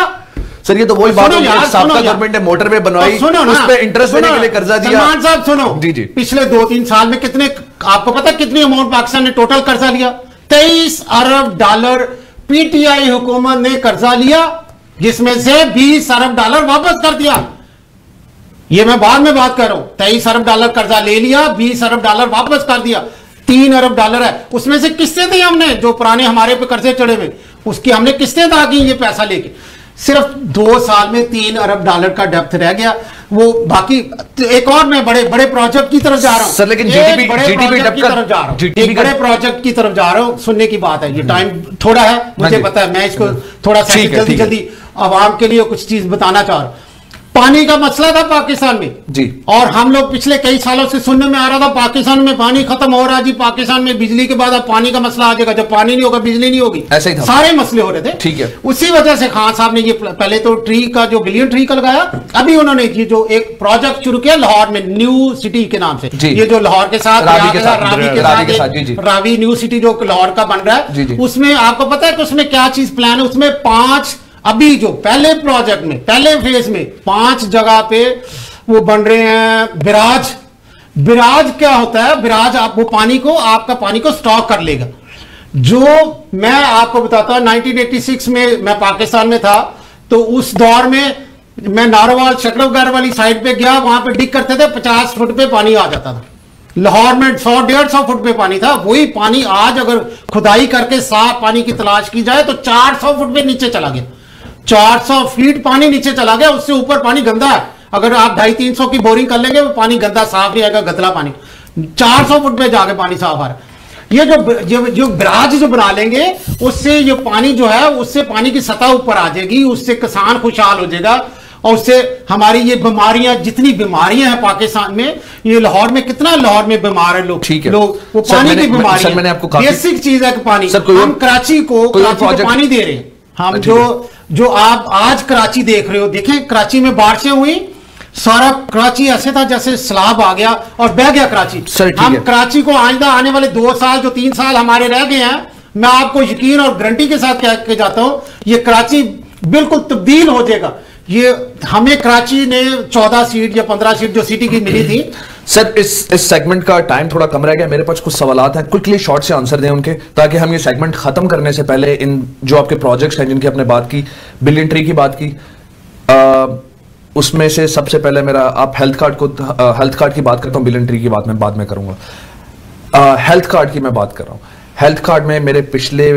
सर ये तो वही बात है, साबका गवर्नमेंट ने मोटरवे बनवाई, उस पे इंटरेस्ट देने के लिए कर्जा दिया।
सलमान साहब सुनो,
जी जी,
पिछले 2-3 साल में कितने, आपको पता कितनी अमाउंट पाकिस्तान ने टोटल कर्जा लिया? 23 अरब डॉलर पीटीआई हुकूमत ने कर्जा लिया, जिसमें से 20 अरब डॉलर वापस कर दिया। ये मैं बाद में बात कर रहा हूं। 23 अरब डॉलर कर्जा ले लिया, 20 अरब डॉलर वापस कर दिया, 3 अरब डॉलर है। उसमें से किस्तें दी हमने, जो पुराने हमारे पे कर्जे चढ़े हुए, उसकी हमने किस्तें अदा की। ये पैसा लेके सिर्फ 2 साल में 3 अरब डॉलर का डेप्थ रह गया। वो बाकी एक और मैं बड़े बड़े प्रोजेक्ट की तरफ जा रहा हूं
सर, लेकिन
बड़े प्रोजेक्ट की तरफ जा रहा हूं। सुनने की बात है, ये टाइम थोड़ा है, मुझे पता है, मैं इसको थोड़ा सा जल्दी आवाम के लिए कुछ चीज बताना चाह रहा हूं। पानी का मसला था पाकिस्तान में
जी, और
हम लोग पिछले कई सालों से सुनने में आ रहा था पाकिस्तान में पानी खत्म हो रहा है जी, पाकिस्तान में बिजली के बाद अब पानी का मसला आ जाएगा, जब पानी नहीं होगा बिजली नहीं होगी,
ऐसे ही था,
सारे मसले हो रहे थे।
ठीक है,
उसी वजह से खान साहब ने ये पहले तो ट्री का जो बिलियन ट्री का लगाया, अभी उन्होंने ये जो एक प्रोजेक्ट शुरू किया लाहौर में न्यू सिटी के नाम से, ये जो लाहौर के साथ रावी न्यू सिटी जो लाहौर का बन रहा है, उसमें आपको पता है कि उसमें क्या चीज प्लान है? उसमें 5 अभी जो पहले प्रोजेक्ट में पहले फेज में 5 जगह पे वो बन रहे हैं बिराज। बिराज क्या होता है? बिराज आप वो पानी को, आपका पानी को स्टॉक कर लेगा। जो मैं आपको बताता हूं, 1986 में मैं पाकिस्तान में था, तो उस दौर में मैं नारोवाल शकरफगढ़ वाली साइड पे गया, वहां पे डिग करते थे, 50 फुट पे पानी आ जाता था। लाहौर में 100-150 फुट पे पानी था। वही पानी आज अगर खुदाई करके साफ पानी की तलाश की जाए तो 400 फुट पे नीचे चला गया, 400 फीट पानी नीचे चला गया। उससे ऊपर पानी गंदा है, अगर आप 250-300 की बोरिंग कर लेंगे वो पानी गंदा साफ नहीं आएगा, गतला पानी। 400 फुट पे जाके पानी साफ आ रहा है। ये जो बराज जो बना लेंगे, उससे जो पानी जो है, उससे पानी की सतह ऊपर आ जाएगी, उससे किसान खुशहाल हो जाएगा, और उससे हमारी ये बीमारियां, जितनी बीमारियां हैं पाकिस्तान में, ये लाहौर में कितना, लाहौर में बीमार है लोग,
ठीक है,
लोग वो पानी की बीमारी,
मैंने आपको
बेसिक चीज है कि पानी। हम कराची को पानी दे रहे हैं, हम जो आप आज कराची देख रहे हो, देखें कराची में बारिशें हुई, सारा कराची ऐसे था जैसे सैलाब आ गया और बह गया कराची। हम कराची को आइंदा आने वाले 2 साल, जो 3 साल हमारे रह गए हैं, मैं आपको यकीन और गारंटी के साथ कह के जाता हूं, ये कराची बिल्कुल तब्दील हो जाएगा। ये हमें कराची ने 14 सीट या 15 सीट जो सिटी की मिली थी।
सर इस सेगमेंट का टाइम थोड़ा कम रह गया, मेरे पास कुछ सवालात हैं, क्विकली शॉर्ट से आंसर दें उनके, ताकि हम ये सेगमेंट खत्म करने से पहले इन जो आपके प्रोजेक्ट्स हैं जिनकी आपने बात की, बिलियन ट्री की बात की, उसमें से सबसे पहले मेरा, आप हेल्थ कार्ड की बात करता हूँ, बिलियन ट्री की बात मैं बाद में करूंगा। हेल्थ कार्ड की मैं बात कर रहा हूँ। हेल्थ कार्ड में मेरे पिछले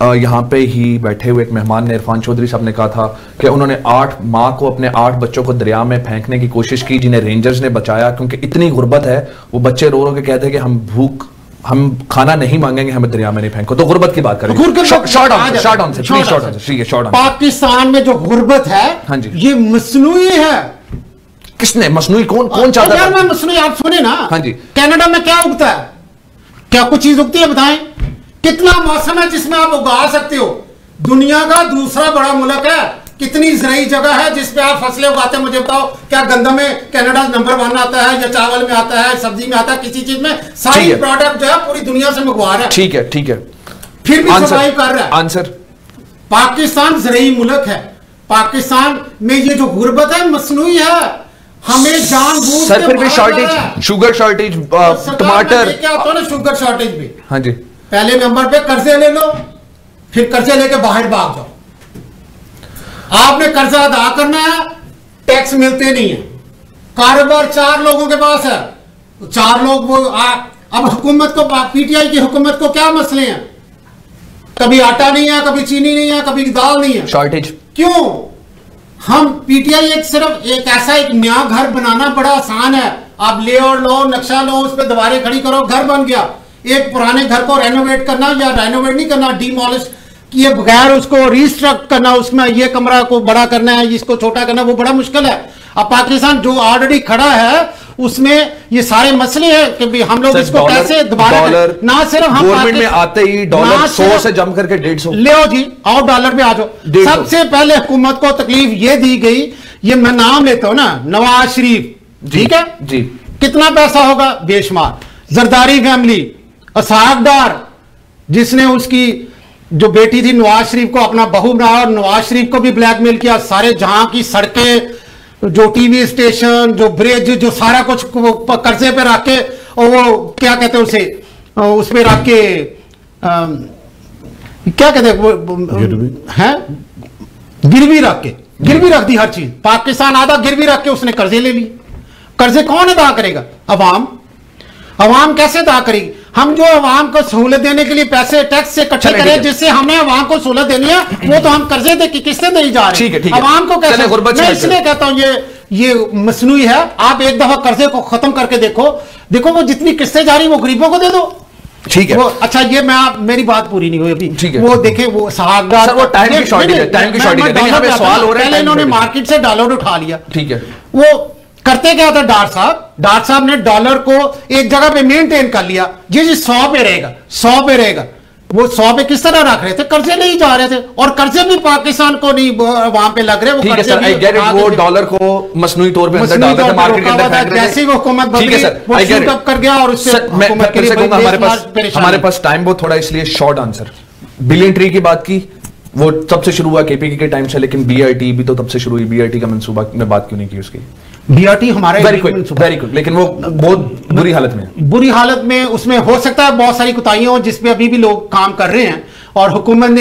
यहाँ पे ही बैठे हुए एक मेहमान ने, इरफान चौधरी साहब ने कहा था कि उन्होंने 8 माँ को, अपने 8 बच्चों को दरिया में फेंकने की कोशिश की, जिन्हें रेंजर्स ने बचाया, क्योंकि इतनी गुर्बत है, वो बच्चे रो रो के कहते हैं कि हम खाना नहीं मांगेंगे, हमें दरिया में नहीं फेंको। तो गुर्बत की बात करें, शॉर्ट आंसर।
पाकिस्तान में जो गुर्बत है, हाँ जी, ये मसनूई है।
किसने मसनूई, कौन चाहता है?
मैं मसनूई, आप सुने ना,
हाँ जी,
कनाडा में क्या उगता है, क्या कुछ चीज उगती है बताएं? कितना मौसम है जिसमें आप उगा सकते हो? दुनिया का दूसरा बड़ा मुल्क है, कितनी ज़राई जगह है जिसपे आप फसलें उगाते हैं? मुझे बताओ, क्या गंदम में कनाडा नंबर 1 आता है, या चावल में आता है, सब्जी में आता है, किसी चीज में? सारी प्रोडक्ट जो है पूरी दुनिया से मंगवा रहा है।
ठीक है, ठीक है,
फिर भी सर्वाइव कर रहा है।
आंसर,
पाकिस्तान ज़राई मुल्क है, पाकिस्तान में ये जो गुर्बत है मसनूई है, हमें जानबूझ
सर फिर भी शॉर्टेज, शुगर शॉर्टेज, टमाटर,
क्या होता है ना शुगर शॉर्टेज में,
हाँ जी,
पहले नंबर पे कर्जे ले लो, फिर कर्जे लेके बाहर भाग जाओ। आपने कर्जा अदा करना है, टैक्स मिलते नहीं है, कारोबार 4 लोगों के पास है, 4 लोग वो अब हुकूमत को, पीटीआई की हुकूमत को क्या मसले हैं? कभी आटा नहीं है, कभी चीनी नहीं है, कभी दाल नहीं है,
शॉर्टेज।
क्यों? हम पीटीआई सिर्फ एक ऐसा एक नया घर बनाना बड़ा आसान है, आप लेआउट लो, नक्शा लो, उस पर दीवारें खड़ी करो, घर बन गया। एक पुराने घर को रेनोवेट करना, या रेनोवेट नहीं करना, डिमोलिश किए बगैर उसको रिस्ट्रक्ट करना, उसमें ये कमरा को बड़ा करना है, इसको छोटा करना, वो बड़ा मुश्किल है। अब पाकिस्तान जो ऑलरेडी खड़ा है उसमें ये सारे मसले हैं कि भी हम लोग इसको कैसे दोबारा, ना सिर्फ हम
गवर्नमेंट में आते ही डॉलर 100 से जम करके 150
ले जी, और डॉलर पे आ जाओ। सबसे पहले हुकूमत को तकलीफ ये दी गई, ये मैं नाम लेता हूं ना, नवाज शरीफ, ठीक है
जी,
कितना पैसा होगा बेशुमार। जरदारी फैमिली, असाक डार, जिसने उसकी जो बेटी थी नवाज शरीफ को अपना बहू बनाया और नवाज शरीफ को भी ब्लैकमेल किया, सारे जहां की सड़कें, जो टीवी स्टेशन, जो ब्रिज, जो सारा कुछ कर्जे पे रख के, और वो क्या कहते हैं उसे, उस पे रख के क्या कहते हैं, गिरवी रख के, गिरवी रख दी हर चीज। पाकिस्तान आधा गिरवी रख के उसने कर्जे ले लिए। कर्जे कौन अदा करेगा? अवाम। अवाम कैसे अदा करेगी? हम जो अवाम को सहूलत देने के लिए पैसे टैक्स से इकट्ठे करें, जिससे हमने अवाम को सहूलत देनी है, वो तो हम कर्जे दे किस्तें दे जा रहे हैं। अवाम को कैसे? मैं इसलिए कहता हूं ये मसनूई है। आप एक दफा कर्जे को खत्म करके देखो, वो जितनी किस्तें जा रही वो गरीबों को दे दो, ठीक है। वो अच्छा, ये मेरी बात पूरी नहीं हुई अभी, ठीक है। वो देखे वो सहागदार, वो टाइम की शॉर्टेज है, टाइम की शॉर्टेज है। देखिए हमें सवाल हो रहा है, इन्होंने मार्केट से डॉलर उठा लिया, ठीक है। वो करते क्या था डार साहब ने डॉलर को एक जगह पे मेंटेन कर लिया, जी 100 पे रहेगा, 100 पे रहेगा। वो 100 पे किस तरह रख रहे थे? कर्जे नहीं जा रहे थे, और कर्जे भी पाकिस्तान को नहीं वहां पे लग रहे। ठीक है सर, आई गेट इट। वो डॉलर को मसनूई तौर पे अंदर डाल देते, मार्केट के अंदर फेंक रहे थे। जैसे वो हुकूमत बदली, वो शूट अप कर गया, और उससे हुकूमत के लिए हमारे पास टाइम बहुत थोड़ा, इसलिए शॉर्ट आंसर। बिलियन ट्री की बात की, वो तब से शुरू हुआ केपीके के टाइम से, लेकिन बीआईटी भी तो तब से शुरू हुई। बीआईटी का मंसूबा में बात क्यों नहीं की उसकी? बीआरटी हमारे वेरी गुड, लेकिन वो बहुत बुरी हालत में उसमें हो सकता है बहुत सारी कुताहियां हो, जिसपे अभी भी लोग काम कर रहे हैं। और हुकूमत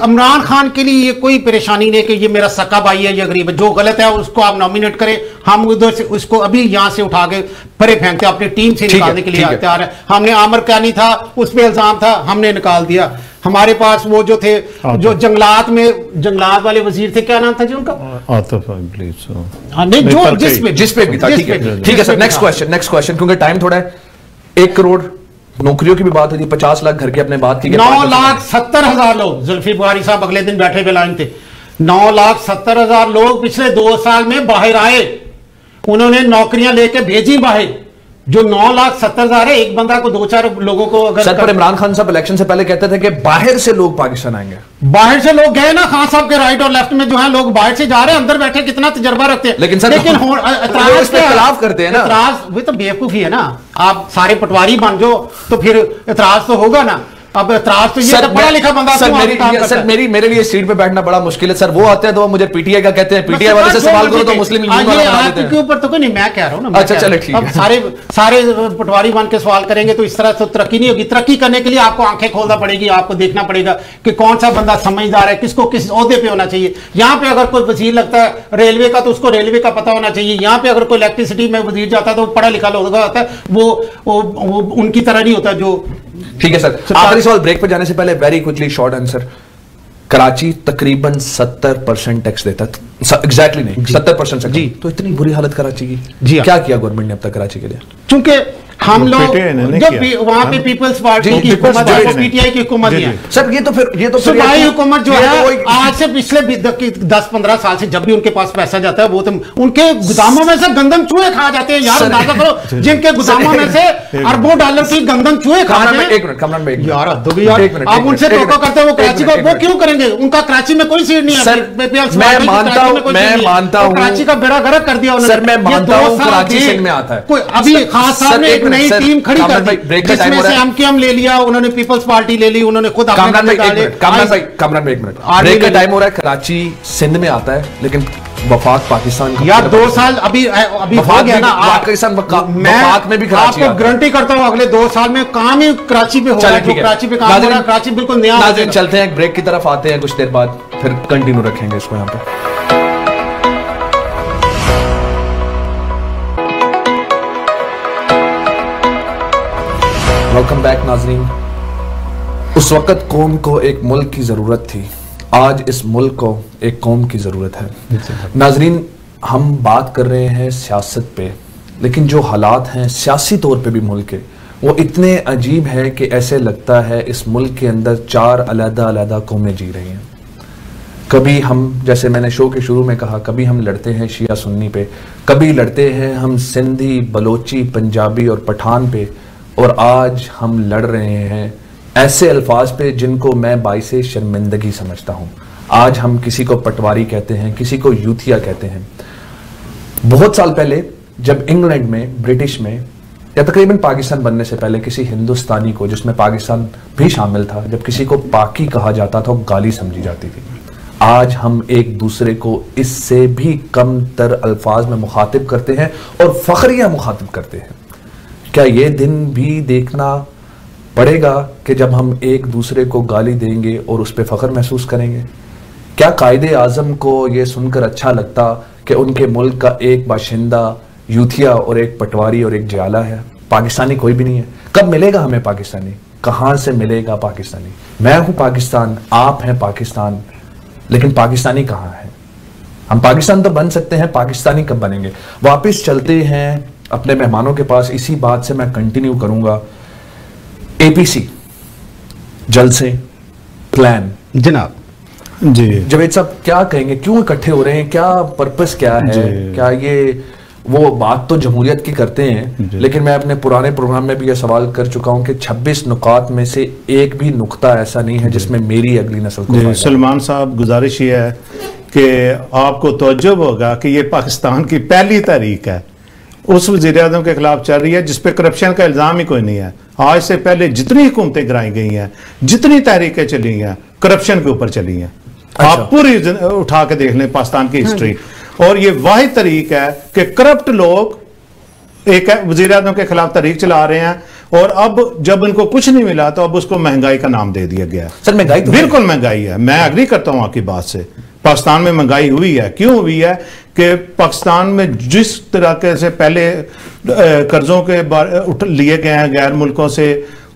इमरान खान के लिए ये कोई परेशानी नहीं कि ये मेरा सका भाई है, ये गरीब है, जो गलत है उसको आप नॉमिनेट करें, हम उधर से उसको अभी यहां से उठा के परे फेंकते, अपनी टीम से निकालने के लिए तैयार है। हमने आमर कानी था, उस पर इल्जाम था, हमने निकाल दिया। हमारे पास वो जो थे, जो जंगलात वाले वजीर थे, क्या नाम था जी उनका?
जिस पे भी था, ठीक है सर। नेक्स्ट क्वेश्चन, क्योंकि टाइम थोड़ा है। 1 करोड़ नौकरियों की भी बात हुई थी, 50 लाख घर की अपने बात की,
9,70,000 लोग, जुल्फी बुखारी साहब अगले दिन बैठे हुए लाइन थे, 9,70,000 लोग पिछले 2 साल में बाहर आए, उन्होंने नौकरियां लेके भेजी बाहर। जो 9,70,000 है, एक बंदा को 2-4 लोगों को अगर
सर, पर इमरान खान साहब इलेक्शन से पहले कहते थे कि बाहर से लोग पाकिस्तान आएंगे।
बाहर से लोग गए ना, खान साहब के राइट और लेफ्ट में जो है लोग बाहर से जा रहे हैं, अंदर बैठे कितना तजर्बा रखते हैं,
लेकिन
एतराज
पे खिलाफ करते हैं ना।
एतराज वो तो बेवकूफी है ना, आप सारे पटवारी बन जाओ तो फिर एतराज तो होगा ना। अब एतराज तो ये पढ़ा लिखा बंदा
मेरे लिए सीट पे बैठना बड़ा मुश्किल है सर। वो आते हैं तो मुझे पीटीआई का कहते हैं, पीटीआई वाले से सवाल करो तो मुस्लिम लीग वाला बना देते हैं।
के ऊपर तो कोई नहीं, मैं कह रहा हूं ना।
अच्छा चलो ठीक है।
सारे पटवारी बन के सवाल करेंगे तो इस तरह से तरक्की नहीं होगी। तरक्की करने के लिए आपको आंखें खोलना पड़ेगी, आपको देखना पड़ेगा कि कौन सा बंदा समझदार है, किसको किस ओहदे पे होना चाहिए। यहाँ पे अगर कोई वजीर लगता है रेलवे का तो उसको रेलवे का पता होना चाहिए। यहाँ पे अगर कोई इलेक्ट्रिसिटी में वजीर जाता है तो पढ़ा लिखा लोग होता है, वो उनकी तरह नहीं होता जो।
ठीक है सर, आखिरी सवाल ब्रेक पर जाने से पहले very quickly short answer. Karachi तकरीबन 70% टैक्स देता है, एग्जैक्टली नहीं 70% जी। तो इतनी बुरी हालत कराची की जी, क्या किया गवर्नमेंट ने अब तक कराची के लिए?
क्योंकि हम लोग जब वहां पे पीपल्स पार्टी की हुकूमत है, पीटीआई की हुकूमत है
सर। ये तो फिर
सूबाई हुकूमत जो है आज से पिछले 10-15 साल से जब भी उनके पास पैसा जाता है वो तो उनके गुदामों में से गंदम चूहे खा जाते हैं यार। अंदाजा करो, जिनके गुदामों में से अरबों डॉलर की गंदम चूहे खा जाते हैं।
एक मिनट
यार आप उनसे धोखा करते हैं, वो कराची को वो क्यों करेंगे? उनका कराची में कोई सीट नहीं है।
मैं मानता हूं
कराची का बेड़ा गर्क कर दिया उन्होंने।
सर मैं मानता हूं कराची सिंध में आता है।
कोई अभी खास साहब ने एक नई टीम खड़ी कर दी जिसमें से एमकेएम ले लिया, उन्होंने पीपल्स पार्टी ले ली, उन्होंने खुद
कामरान भाई एक मिनट ब्रेक का टाइम हो रहा है। कराची सिंध में आता है लेकिन वफाक पाकिस्तान का
यार 2 साल अभी हो गया ना।
वफाक में भी कराची
आपको गारंटी करता हूं अगले 2 साल में काम ही कराची पे होगा। कराची पे काम हो रहा है, कराची बिल्कुल नया।
चलते हैं ब्रेक की तरफ, आते हैं कुछ देर बाद, फिर कंटिन्यू रखेंगे इसको यहाँ पे। वेलकम बैक नाजरीन। उस वक्त कौम को एक मुल्क की ज़रूरत थी, आज इस मुल्क को एक कौम की ज़रूरत है। नाजरीन, हम बात कर रहे हैं सियासत पे, लेकिन जो हालात हैं सियासी तौर पे भी मुल्क के, वो इतने अजीब हैं कि ऐसे लगता है इस मुल्क के अंदर 4 अलग-अलग कौमें जी रही हैं। कभी हम, जैसे मैंने शो के शुरू में कहा, कभी हम लड़ते हैं शिया सुन्नी पे, कभी लड़ते हैं हम सिंधी, बलोची, पंजाबी और पठान पे, और आज हम लड़ रहे हैं ऐसे अल्फाज पे जिनको मैं बाइसे शर्मिंदगी समझता हूँ। आज हम किसी को पटवारी कहते हैं, किसी को यूथिया कहते हैं। बहुत साल पहले जब इंग्लैंड में, ब्रिटिश में, या तकरीबन पाकिस्तान बनने से पहले किसी हिंदुस्तानी को, जिसमें पाकिस्तान भी शामिल था, जब किसी को पाकी कहा जाता था वो गाली समझी जाती थी। आज हम एक दूसरे को इससे भी कम तर अल्फाज में मुखातिब करते हैं और फखरिया मुखातिब करते हैं। क्या ये दिन भी देखना पड़ेगा कि जब हम एक दूसरे को गाली देंगे और उस पर फख्र महसूस करेंगे? क्या कायदे आज़म को ये सुनकर अच्छा लगता कि उनके मुल्क का एक बाशिंदा यूथिया और एक पटवारी और एक जयाला है? पाकिस्तानी कोई भी नहीं है। कब मिलेगा हमें पाकिस्तानी? कहाँ से मिलेगा पाकिस्तानी? मैं हूँ पाकिस्तान, आप हैं पाकिस्तान, लेकिन पाकिस्तानी कहाँ है? हम पाकिस्तान तो बन सकते हैं, पाकिस्तानी कब बनेंगे? वापस चलते हैं अपने मेहमानों के पास। इसी बात से मैं कंटिन्यू करूंगा। एपीसी जलसे प्लान
जनाब
जी,
जवेद साहब क्या कहेंगे, क्यों इकट्ठे हो रहे हैं, क्या पर्पस क्या है? क्या ये वो बात तो जमहूरियत की करते हैं, लेकिन मैं अपने पुराने प्रोग्राम में भी यह सवाल कर चुका हूं कि 26 नुकात में से एक भी नुक्ता ऐसा नहीं है जिसमें मेरी अगली नस्ल को।
सलमान साहब, गुजारिश ये है कि आपको तवज्जो होगा कि ये पाकिस्तान की पहली तारीख है, उस वज़ीर आज़म के खिलाफ चल रही है जिसपे करप्शन का इल्ज़ाम ही कोई नहीं है। आज से पहले जितनी हुकूमतें गिराई गई हैं, जितनी तहरीकें चली हैं, करप्शन के ऊपर चली हैं। अच्छा। आप पूरी उठा के देख लें पाकिस्तान की हिस्ट्री, और ये वाहिद तरीक है कि करप्ट लोग एक वज़ीर आज़म के खिलाफ तहरीक चला रहे हैं, और अब जब इनको कुछ नहीं मिला तो अब उसको महंगाई का नाम दे दिया गया।
सर महंगाई तो
बिल्कुल महंगाई है, मैं एग्री करता हूं आपकी बात से। पाकिस्तान में महंगाई हुई है, क्यों हुई है कि पाकिस्तान में जिस तरह से पहले कर्जों के लिए गए हैं गैर मुल्कों से,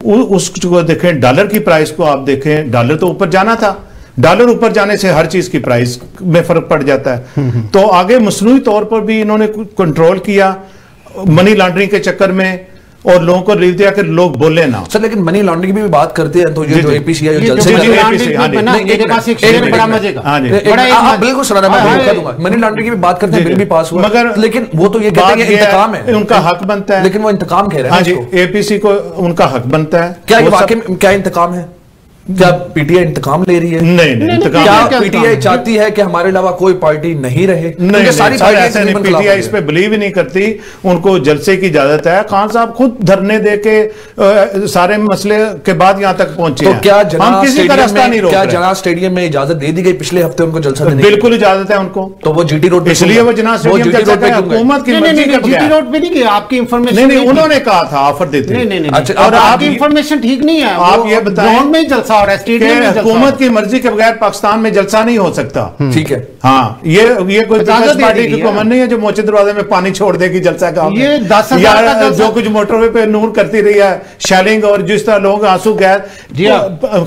उसको देखें, डॉलर की प्राइस को आप देखें, डॉलर तो ऊपर जाना था, डॉलर ऊपर जाने से हर चीज की प्राइस में फर्क पड़ जाता है। तो आगे मसनूई तौर पर भी इन्होंने कंट्रोल किया मनी लॉन्ड्रिंग के चक्कर में, और लोगों को रिलीफ दिया कि लोग बोले ना।
सर लेकिन मनी लॉन्ड्रिंग की भी बात करते हैं तो ये जो एपीसी है बिल्कुल सुना मैं मनी लॉन्ड्रिंग की भी बात करते हैं, बिल भी पास हुआ, मगर लेकिन वो तो ये कहते हैं इंतकाम है,
उनका हक बनता है,
लेकिन वो इंतकाम कह रहे हैं।
हाँ जी, एपीसी को उनका हक बनता है।
क्या ये वाकई में क्या इंतकाम है? क्या पीटीआई इंतकाम ले रही है?
नहीं,
क्या पीटीआई चाहती है कि हमारे अलावा कोई पार्टी नहीं रहे?
नहीं, सारी ऐसे नहीं, पीटीआई इस पे बिलीव ही नहीं करती, उनको जलसे की इजाजत है। खान साहब खुद धरने दे के सारे मसले के बाद यहां तक पहुंचे।
तो क्या
हम किसी का रास्ता नहीं रोक रहे?
क्या जना स्टेडियम में इजाजत दे दी गई पिछले हफ्ते उनको जलसा देने?
बिल्कुल इजाजत है उनको।
तो वो जीटी रोड,
इसलिए वो जना स्टेडियम हुकूमत की मर्जी का
जीटी रोड पे नहीं गया। आपकी इंफॉर्मेशन
नहीं, उन्होंने कहा था ऑफर देते।
नहीं, और आपकी इंफॉर्मेशन ठीक नहीं है।
आप ये बताएं,
ग्राउंड में जलसा हो रहा है, स्टेडियम में
हुकूमत की मर्जी के बगैर पाकिस्तान में जलसा नहीं हो सकता।
ठीक है,
हाँ, ये कोई पार्टी की हुकूमत नहीं है जो मोचे दरवाजे में पानी छोड़ देगी जलसा का।
ये 10,000 का
जो कुछ मोटरवे पे नूर करती रही है शेलिंग, और जिस तरह लोग आंसू गैस,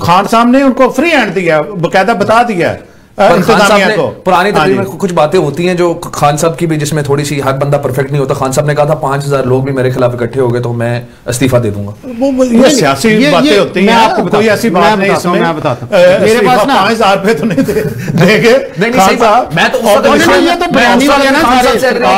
खान साहब ने उनको फ्री हैंड दिया, बकायदा बता दिया
पुरानी तकरीर में कुछ बातें होती हैं जो खान साहब की भी, जिसमें थोड़ी सी हर बंदा परफेक्ट नहीं होता। खान साहब ने कहा था 5,000 लोग भी मेरे खिलाफ इकट्ठे हो गए तो मैं इस्तीफा दे दूंगा।
ये सियासी बातें होती हैं, आपको कोई ऐसी बात नहीं इसमें।
मैं बताता हूं, मेरे पास ना
5,000 रुपए तो नहीं देंगे खान साहब।
मैं तो बयानी वाले ना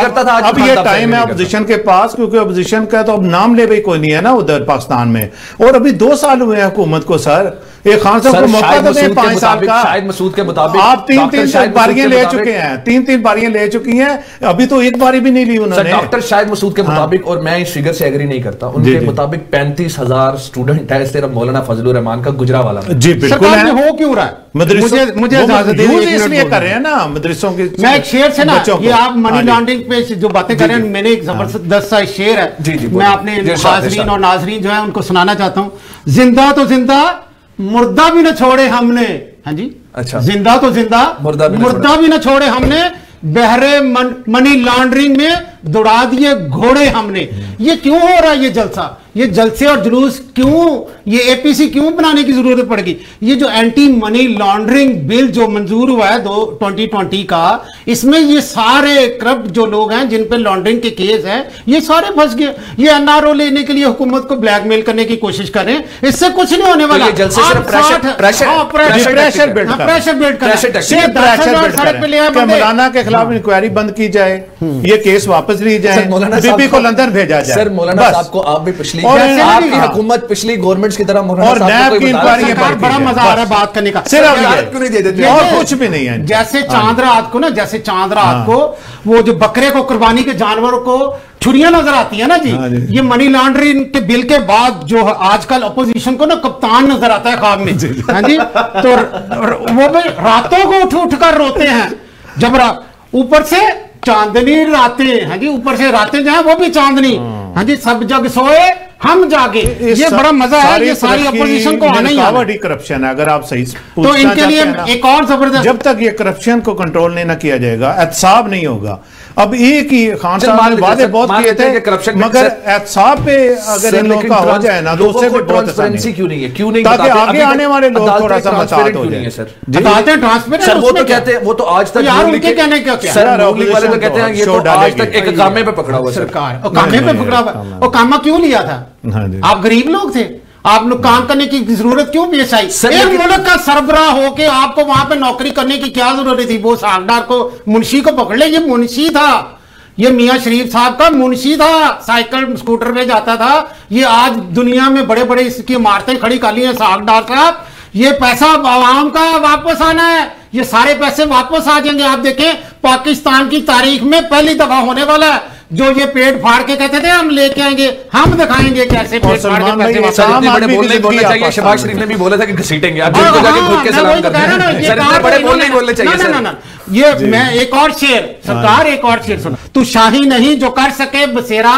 करता था।
अब ये टाइम है अपोजिशन के पास, क्योंकि अपोजिशन का तो अब नाम ले भी कोई नहीं है ना उधर पाकिस्तान में, और अभी 2 साल हुए हैं हुकूमत को। सर ये खान साहब को मौका तो दें 5 साल का।
शाहिद मसूद के मुताबिक
आप 3 बारियां ले चुके हैं, 3 बारियां ले चुकी हैं, अभी तो एक बारी भी नहीं ली उन्होंने।
डॉक्टर शाहिद मसूद के मुताबिक, और मैं इस फिगर से एग्री नहीं करता, उनके मुताबिक 35,000 स्टूडेंट है सिर्फ मौलाना फजलुर रहमान का गुजरावाला में।
जी बिल्कुल है।
हो क्यों रहा है?
मुझे इसलिए कर रहे हैं ना मदरसों की।
मैं एक शेर से ना, ये आप मनी लॉन्ड्रिंग पे जो बातें कर रहे हैं, मैंने एक जबरदस्त सा शेर है, मैं अपने हाज़रीन और नाज़रीन जो है उनको सुनाना चाहता हूँ। जिंदा तो जिंदा, मुर्दा भी न छोड़े हमने। हाँ जी,
अच्छा,
जिंदा तो जिंदा, मुर्दा भी न छोड़े हमने, बहरे मनी लॉन्ड्रिंग में दौड़ा दिए घोड़े हमने। ये क्यों हो रहा है ये जलसा? ये जलसे और जुलूस क्यों, ये एपीसी क्यों बनाने की जरूरत पड़ेगी? ये जो एंटी मनी लॉन्ड्रिंग बिल जो मंजूर हुआ है 2020 का, इसमें ये सारे करप्ट जो लोग हैं जिन पे लॉन्ड्रिंग के केस हैं, ये सारे फंस गए। ये एनआरओ लेने के लिए हुकूमत को ब्लैकमेल करने की कोशिश कर रहे हैं, इससे कुछ नहीं होने वाला।
मौलाना के खिलाफ इंक्वायरी बंद की जाए, ये केस वापस ली जाए, बीबी को लंदन भेजा जाए।
सर मौलाना साहब को आप भी पिछली आपकी हुकूमत पिछली गवर्नमेंट्स की तरह
बड़ा मजा आ रहा है बात करने का।
क्यों नहीं दे देते? और कुछ भी नहीं है।
जैसे चांद रात को ना, जैसे चांद रात को वो जो बकरे को कुर्बानी के जानवरों को छुरियां नजर आती है ना जी, ये मनी लॉन्ड्रिंग के बिल के बाद जो आजकल अपोजिशन को ना कप्तान नजर आता है ख्वाब में। हाँ जी, तो वो भी रातों को उठ उठ कर रोते हैं जब ऊपर से चांदनी रातें। हाँ जी, ऊपर से रातें जो है वो भी चांदनी। हाँ जी, सब जग सोए हम जागे। ये बड़ा मजा है, ये सारी अपोजिशन को आना ही आना।
करप्शन है, अगर आप सही
तो इनके लिए एक और जबरदस्त,
जब तक ये करप्शन को कंट्रोल नहीं ना किया जाएगा, एहतसाब नहीं होगा। अब एक ही खान साहब ने वादे बहुत किए थे, मगर एहतसाब पे अगर इन लोगों का हो जाए ना तो उससे भी बहुत
ट्रांसपेरेंसी क्यों नहीं है? क्यों नहीं?
ताकि आगे आने वाले लोग थोड़ा सा मसाद हो जाए।
सर वो तो कहते हैं, वो तो आज तक
यार उनके कहने क्या क्या
सर, वाले तो कहते हैं ये तो आज तक एक कामे पे पकड़ा हुआ सरकार,
कामे पे पकड़ा हुआ। और कामा क्यों लिया था? आप गरीब लोग थे, आप लोग काम करने की जरूरत क्यों पेश आई? एक मुल्क का सरबराह होके आपको वहां पे नौकरी करने की क्या जरूरत थी? वो सागदार को, मुंशी को पकड़ ले। ये मुंशी था, ये मियां शरीफ साहब का मुंशी था, साइकिल स्कूटर में जाता था। ये आज दुनिया में बड़े बड़े इसकी इमारतें खड़ी कर ली हैं सागदार साहब। ये पैसा आवाम का वापस आना है, ये सारे पैसे वापस आ जाएंगे। आप देखें, पाकिस्तान की तारीख में पहली दफा होने वाला है जो ये पेट फाड़ के कहते थे हम लेके आएंगे, हम दिखाएंगे कैसे पेट फाड़ के पैसे वापस।
इतने बड़े बोल नहीं बोलने चाहिए। शहबाज शरीफ ने भी बोला था कि घसीटेंगे। आप जिनको जाके खुद के सलाम करते हैं, सर इतने बड़े बोल नहीं बोलने चाहिए।
ना ये मैं एक और शेर, सरकार एक और शेर सुना। तू शाही नहीं जो कर सके बसेरा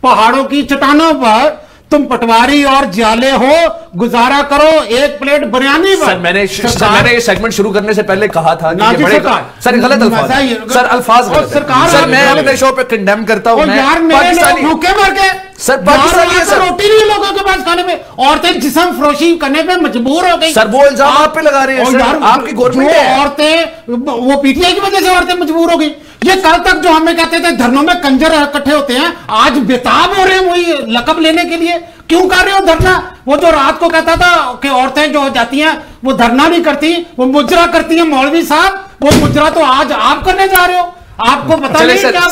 पहाड़ों की चट्टानों पर, तुम पटवारी और जाले हो, गुजारा करो एक प्लेट बिरयानी पर।
सर मैंने ये सेगमेंट शुरू करने से पहले कहा था कि ये बड़े सर गलत अल्फाज, सर अल्फाज गलत है। सर मैं अपने शो पे कंडेम करता हूं।
यार पाकिस्तानी भूखे मर के
सर, पाकिस्तानी सर
रोटी नहीं लोगों के पास खाने पे, औरतें जिस्म फरोशी करने पे मजबूर हो गई।
सर वो इल्जाम आप पे लगा रहे हैं सर, आपकी गवर्नमेंट है।
औरतें वो पीटीआई की वजह से औरतें मजबूर हो गई। ये कल तक जो हमें कहते थे धरनों में कंजर इकट्ठे होते हैं, आज बेताब हो रहे हैं वही लकब लेने के लिए। क्यों कर रहे हो धरना? वो जो रात को कहता था कि औरतें जो जाती हैं वो धरना नहीं करती, वो मुजरा करती हैं। मौलवी साहब, वो मुजरा तो आज आप करने जा रहे हो। आपको पता नहीं क्या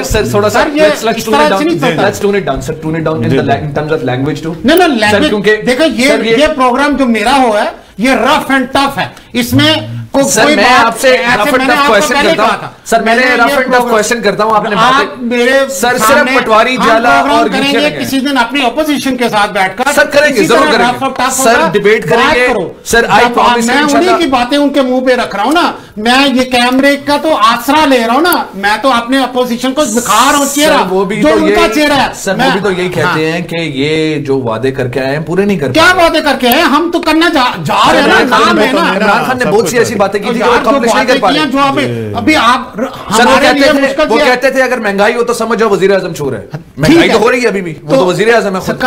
सर थोड़ा सा let's tune it down sir, tune it down in terms of language too।
नहीं लैंग्वेज, क्योंकि देखो ये प्रोग्राम जो मेरा हो है ये रफ एंड टफ है। इसमें
सर मैं आपसे रफ एंड टफ क्वेश्चन करता हूं सर, मैंने रफ एंड टफ क्वेश्चन करता हूं, आपने बातें
मेरे
सर सिर्फ पटवारी जाला और
करेंगे किसी दिन अपनी ऑपोजिशन के साथ बैठकर
सर करेंगे, जरूर करेंगे सर, डिबेट करेंगे सर। आई प्रॉमिस
मैं उन्हीं की बातें उनके मुंह पे रख रहा हूं ना, मैं ये कैमरे का तो आसरा ले रहा हूं ना, मैं तो अपने अपोजिशन को दिखा रहा हूं चेहरा, जो उनका चेहरा है।
सर वो भी तो यही कहते हैं कि ये जो वादे करके आए हैं पूरे नहीं करते।
क्या वादे करके आए? हम तो करना जा रहे हैं ना, नाम है ना।
इमरान खान ने बहुत सी ऐसी बातें की थी जो अकम्प्लिश नहीं कर पा रहे।
जो अभी आप
सर वो कहते थे अगर महंगाई हो तो समझ जाओ वजीर आजम चोर है। महंगाई तो हो रही है अभी भी, वो तो वजीर आजम है खुद।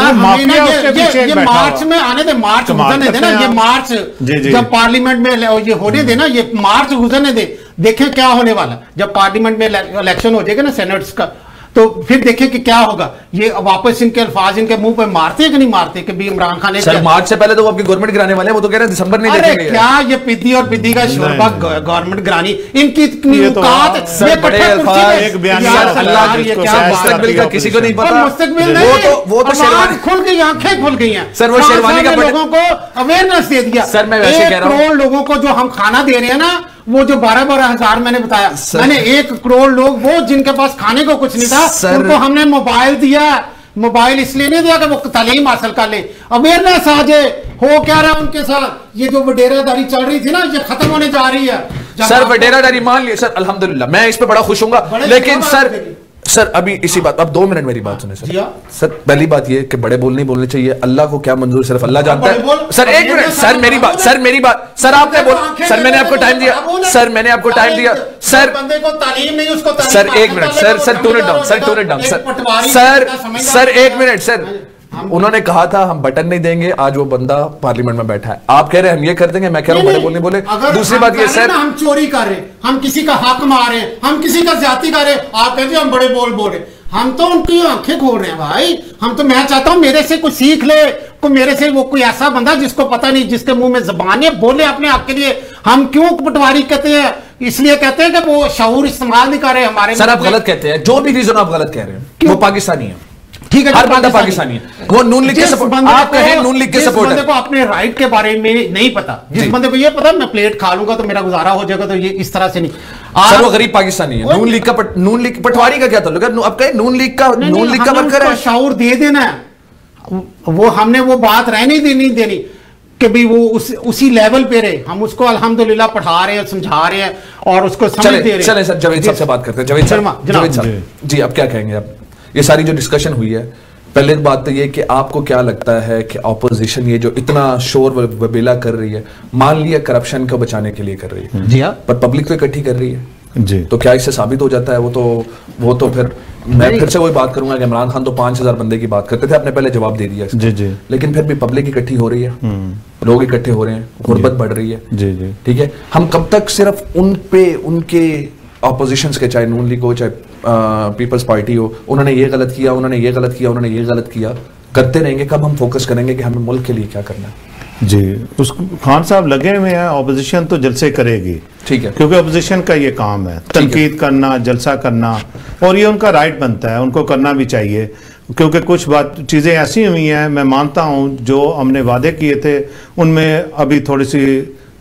ये मार्च में आने दे, मार्च गुजरने देना, ये मार्च जब पार्लियामेंट में ये होने देना, ये मार्च गुजरने दे, देखें क्या होने वाला। जब पार्लियामेंट में इलेक्शन हो जाएगा ना सेनेट्स का, तो फिर देखें कि क्या होगा। ये वापस इनके अल्फाज इनके मुंह पे मारते हैं कि नहीं मारते कि भी इमरान खान
सर मार्च से पहले तो वो आपकी गवर्नमेंट गिराने वाले हैं, वो तो कह रहे हैं दिसंबर नहीं देखेंगे।
अरे क्या ये पिद्दी और पिद्दी का शोरबा गवर्नमेंट गिरानी, इनकी इतनी औकात।
सर बड़े अल्फाज, एक बयान मुस्तकबिल का किसी को नहीं पता।
मुस्तकबिल नहीं, वो तो शेरवानी खुल गई, आंखें खुल गई हैं
सर। वो शेरवानी का
लोगों को अवेयरनेस दे दिया
सर। मैं वैसे कह रहा हूं 1 करोड़
लोगों को जो हम खाना दे रहे हैं ना, वो जो 12-12 हजार मैंने बताया, मैंने 1 करोड़ लोग वो जिनके पास खाने को कुछ नहीं था उनको हमने मोबाइल दिया। मोबाइल इसलिए नहीं दिया कि वो तालीम हासिल कर ले, अवेयरनेस आ जाए। हो क्या रहा है उनके साथ? ये जो वडेरादारी चल रही थी ना, ये खत्म होने जा रही है
सर। वडेरादारी मान लिया सर, अल्हम्दुलिल्लाह, मैं इस पे बड़ा खुश हूंगा। लेकिन सर अभी इसी बात, अब 2 मिनट मेरी बात सुने सर। सर पहली बात ये कि बड़े बोल नहीं बोलने चाहिए, अल्लाह को क्या मंजूर सिर्फ अल्लाह जानता है। सर 1 मिनट सर, मेरी बात सर, आपने बोल सर, मैंने आपको टाइम दिया सर, मैंने आपको टाइम दिया सर।
बंदे को तालीम नहीं, उसको
sir 1 minute sir, tone it down sir 1 minute sir. उन्होंने कहा था हम बटन नहीं देंगे, आज वो बंदा पार्लियामेंट में बैठा है। आप कह रहे हैं हम ये कर देंगे, मैं कह रहा हूं बड़े बोल नहीं बोले। दूसरी बात ये सर,
हम चोरी कर रहे, हम किसी का हक मार रहे, हम किसी का ज्यादती कर रहे, आप कहते हैं हम बड़े बोल रहे। हम तो उनकी आंखें खोल रहे हैं भाई। हम तो, मैं चाहता हूं मेरे से कुछ सीख ले, मेरे से वो कोई ऐसा बंदा जिसको पता नहीं, जिसके मुंह में जबान है, बोले अपने हक के लिए। हम क्यों पटवारी कहते हैं? इसलिए कहते हैं कि वो शऊर इस्तेमाल नहीं कर रहे हमारे।
सर आप गलत कहते हैं, जो भी रीजन आप गलत कह रहे हैं, वो पाकिस्तानी है।
ठीक है,
हर बंदा पाकिस्तानी है। वो नून लीग के सपोर्ट, आप कहें नून लीग के सपोर्ट है।
बंदे को अपने राइट के बारे में नहीं पता, जिस बंदे को ये पता मैं प्लेट खा लूंगा तो मेरा गुजारा हो जाएगा, तो ये इस तरह से नहीं।
सर वो गरीब पाकिस्तानी है। नून लीग पटवारी का क्या ताल्लुक है? अब कहे नून लीग का वर्कर है।
शऊर दे देना है, वो हमने वो बात रहने देनी कि भी वो उसी लेवल पे रहे। हम उसको अल्हम्दुलिल्लाह पढ़ा रहे हैं, समझा रहे हैं और उसको समझ दे रहे हैं।
चले सर, जावेद साहब से बात करते हैं। जावेद साहब जी, अब क्या कहेंगे आप? ये सारी जो डिस्कशन हुई है, पहले बात तो ये कि आपको क्या लगता है कि ऑपोजिशन ये जो इतना शोर वबेला कर रही है, मान लिया करप्शन को बचाने के लिए कर रही है जी, पर पब्लिक तो इकट्ठी कर रही है जी, तो क्या इससे साबित हो जाता है? वो तो फिर मैं फिर से वही बात करूंगा कि इमरान खान तो 5000 बंदे की बात करते थे, आपने पहले जवाब दे दिया जी जी, लेकिन फिर भी पब्लिक इकट्ठी हो रही है, लोग इकट्ठे हो रहे हैं, गुर्बत बढ़ रही है जी जी, ठीक है। हम कब तक सिर्फ उन पे उनके ऑपोजिशंस के, चाहे नून लीग हो चाहे पीपल्स पार्टी हो, उन्होंने ये गलत किया, उन्होंने ये गलत किया, उन्होंने ये गलत किया, करते रहेंगे? कब हम फोकस करेंगे कि हमें मुल्क के लिए क्या करना है?
जी, उस खान साहब लगे हुए हैं, ऑपोजिशन तो जलसे करेगी, ठीक है, क्योंकि ऑपोजिशन का ये काम है, तनकीद करना, जलसा करना, और ये उनका राइट बनता है, उनको करना भी चाहिए, क्योंकि कुछ चीज़ें ऐसी हुई हैं, मैं मानता हूँ जो हमने वादे किए थे उनमें अभी थोड़ी सी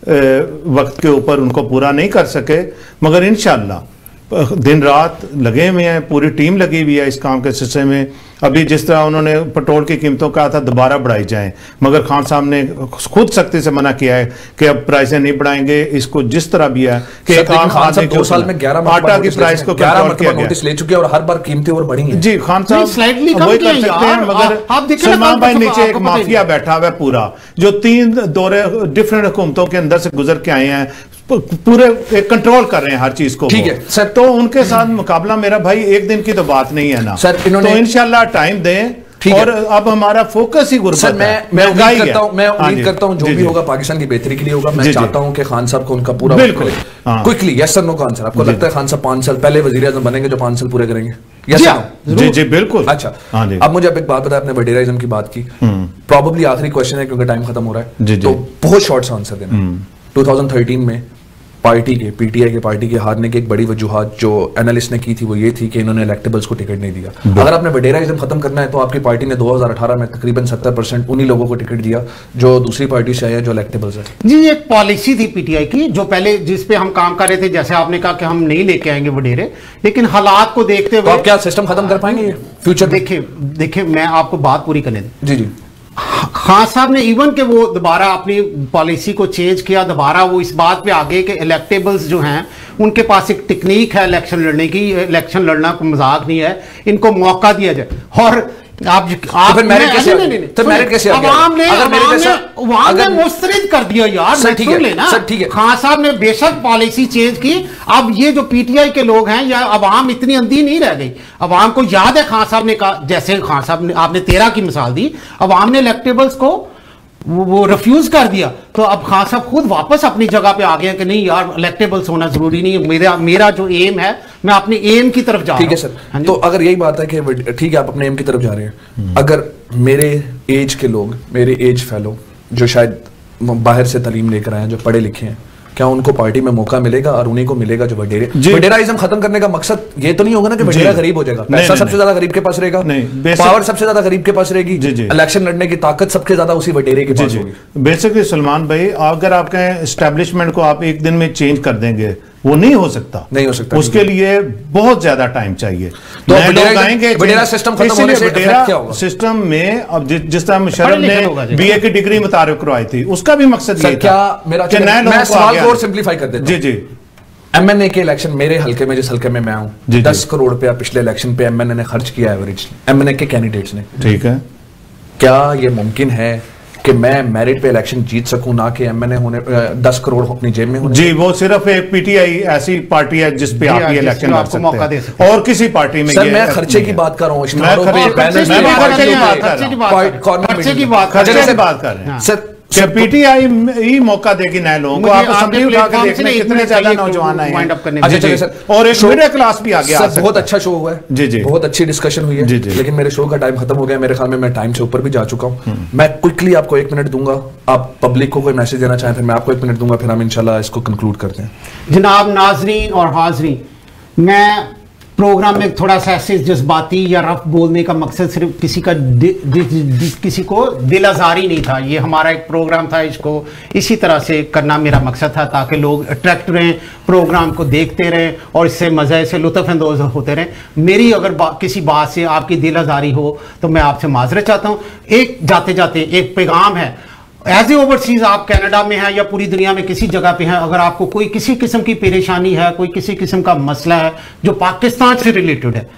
वक्त के ऊपर उनको पूरा नहीं कर सके, मगर इंशाअल्लाह दिन रात लगे हुए हैं, पूरी टीम लगी हुई है इस काम के सिलसिले में। अभी जिस तरह उन्होंने पेट्रोल की कीमतों कहा था दोबारा बढ़ाई जाएं, मगर खान साहब ने खुद सख्ती से मना किया है कि अब प्राइसें नहीं बढ़ाएंगे, इसको जिस तरह भी है कि एक आम आदमी
2 साल में 11
आटा की प्राइस को
11 नोटिस ले चुके हैं और हर बार कीमतें और बढ़ी हैं।
जी, खान साहब वही कर सकते हैं, मगर सलमान भाई नीचे एक माफिया बैठा हुआ है पूरा, जो 3 दौरे डिफरेंट हुकूमतों के अंदर से गुजर के आए हैं, पूरे कंट्रोल कर रहे हैं हर चीज को, ठीक है सर। तो उनके साथ मुकाबला मेरा भाई एक दिन की तो बात नहीं है ना सर, तो इंशाल्लाह टाइम दें, और अब हमारा फोकस ही गुर्बत है।
मैं उम्मीद करता हूं जो भी होगा पाकिस्तान की बेहतरी के लिए होगा। मैं चाहता हूं कि खान साहब को उनका पूरा
बिल्कुल
क्विकली यस सर नो का आंसर। आपको लगता है खान साहब 5 साल पहले वजीर आजम बनेंगे जो 5 साल पूरे करेंगे? यस
जी जी बिल्कुल।
अच्छा अब मुझे अब एक बात बताया, आपने वडेराइज्म की बात की, प्रॉब्ली आखिरी क्वेश्चन है क्योंकि टाइम खत्म हो रहा है, तो बहुत शॉर्ट सा आंसर देना। 2013 में पार्टी के पीटीआई के पार्टी के हारने की एक बड़ी वजूहत जो एनालिस्ट ने की थी वो ये थी कि इन्होंने इलेक्टेबल्स को टिकट नहीं दिया। अगर आपने वडेराइज्म खत्म करना है तो आपकी पार्टी ने 2018 में तकरीबन 70% उन्हीं लोगों को टिकट दिया जो दूसरी पार्टी से आए हैं जो इलेक्टेबल्स है।
जी एक पॉलिसी थी पीटीआई की जो पहले जिस पे हम काम कर रहे थे, जैसे आपने कहा कि हम नहीं लेके आएंगे वडेरे, लेकिन हालात को देखते हुए
आप क्या सिस्टम खत्म कर पाएंगे फ्यूचर?
देखिए मैं आपको बात पूरी करने दें।
जी जी
खान साहब ने इवन के वो दोबारा अपनी पॉलिसी को चेंज किया, दोबारा वो इस बात पे आगे कि इलेक्टेबल्स जो हैं उनके पास एक टेक्निक है इलेक्शन लड़ने की, इलेक्शन लड़ना कोई मजाक नहीं है, इनको मौका दिया जाए। और आप
मेरिट कैसे
मुस्तरद कर दिया यार, सुन लेना।
ठीक है,
खान साहब ने बेशक पॉलिसी चेंज की। अब ये जो पीटीआई के लोग हैं या अवाम इतनी अंधी नहीं रह गई, अवाम को याद है खान साहब ने कहा, जैसे खान साहब ने आपने 13 की मिसाल दी, अवाम ने इलेक्टेबल्स को वो रिफ्यूज कर दिया, तो अब खान साहब खुद वापस अपनी जगह पे आ गए कि नहीं यार इलेक्टेबल्स होना जरूरी नहीं है, मेरा जो एम है मैं अपने एम की तरफ जा रहा हूं।
ठीक है सर, तो अगर यही बात है कि ठीक है आप अपने एम की तरफ जा रहे हैं, अगर मेरे एज के लोग, मेरे एज फेलो जो शायद बाहर से तालीम लेकर आए हैं, जो पढ़े लिखे हैं, क्या उनको पार्टी में मौका मिलेगा? और उन्हीं को मिलेगा जो वडेराइज्म खत्म करने का मकसद ये तो नहीं होगा ना कि वडेरा गरीब हो जाएगा, पैसा सबसे ज्यादा गरीब के पास रहेगा, पावर सबसे ज्यादा गरीब के पास रहेगी, इलेक्शन लड़ने की ताकत सबसे ज्यादा उसी वडेरे के पास होगी।
बेसिकली सलमान भाई, अगर आपके एस्टेब्लिशमेंट को आप एक दिन में चेंज कर देंगे वो नहीं हो सकता, उसके लिए बहुत ज्यादा टाइम चाहिए।
तो वडेरा सिस्टम खत्म होने से क्या होगा?
सिस्टम में अब जिस तरह मुशर्रफ ने बीए की डिग्री मुतारिफ करवाई थी, उसका भी मकसद ये था कि नए लोगों को
सवाल को और सिंप्लीफाई कर देता हूं।
जी
एमएनए के इलेक्शन मेरे हल्के में, जिस हल्के में मैं हूं, 10 करोड़ रुपया पिछले इलेक्शन पे एमएनए ने खर्च किया एवरेज, एमएनए के कैंडिडेट्स ने।
ठीक है,
क्या ये मुमकिन है कि मैं मेरिट पे इलेक्शन जीत सकूं, ना कि एमएनए होने 10 करोड़ अपनी जेब में होने?
जी, वो सिर्फ एक पीटीआई ऐसी पार्टी है जिस पे आप ये इलेक्शन लड़ सकते हैं, और किसी पार्टी में
सर मैं खर्चे की बात कर रहा हूं,
खर्चे की बात कर रहे हैं सर। पीटीआई ही मौका देगी नए लोगों को। आप असेंबली उठा के देखने कितने ज्यादा नौजवान आए हैं, और एक मिडिल क्लास भी आ गया।
बहुत अच्छा शो हुआ है, जी जी, बहुत अच्छी डिस्कशन हुई है, लेकिन मेरे शो का टाइम खत्म हो गया। मेरे ख्याल में मैं टाइम से ऊपर भी जा चुका हूं। मैं क्विकली आपको 1 मिनट दूंगा, आप पब्लिक को कोई मैसेज देना चाहें, फिर मैं आपको 1 मिनट दूंगा, फिर हम इंशाल्लाह इसको कंक्लूड करते हैं।
जनाब नाजरीन और हाजरीन, मैं प्रोग्राम में थोड़ा सा ऐसे जज्बाती या रफ बोलने का मकसद सिर्फ किसी को दिल आजारी नहीं था। ये हमारा एक प्रोग्राम था, इसको इसी तरह से करना मेरा मकसद था ताकि लोग अट्रैक्ट रहें, प्रोग्राम को देखते रहें और इससे मज़े से लुत्फ़अंदोज़ होते रहें। मेरी अगर किसी बात से आपकी दिल आजारी हो तो मैं आपसे माजरत चाहता हूँ। एक जाते जाते एक पैगाम है, एज ए ओवरसीज आप कनाडा में हैं या पूरी दुनिया में किसी जगह पे हैं, अगर आपको कोई किसी किस्म की परेशानी है, कोई किसी किस्म का मसला है जो पाकिस्तान से रिलेटेड है,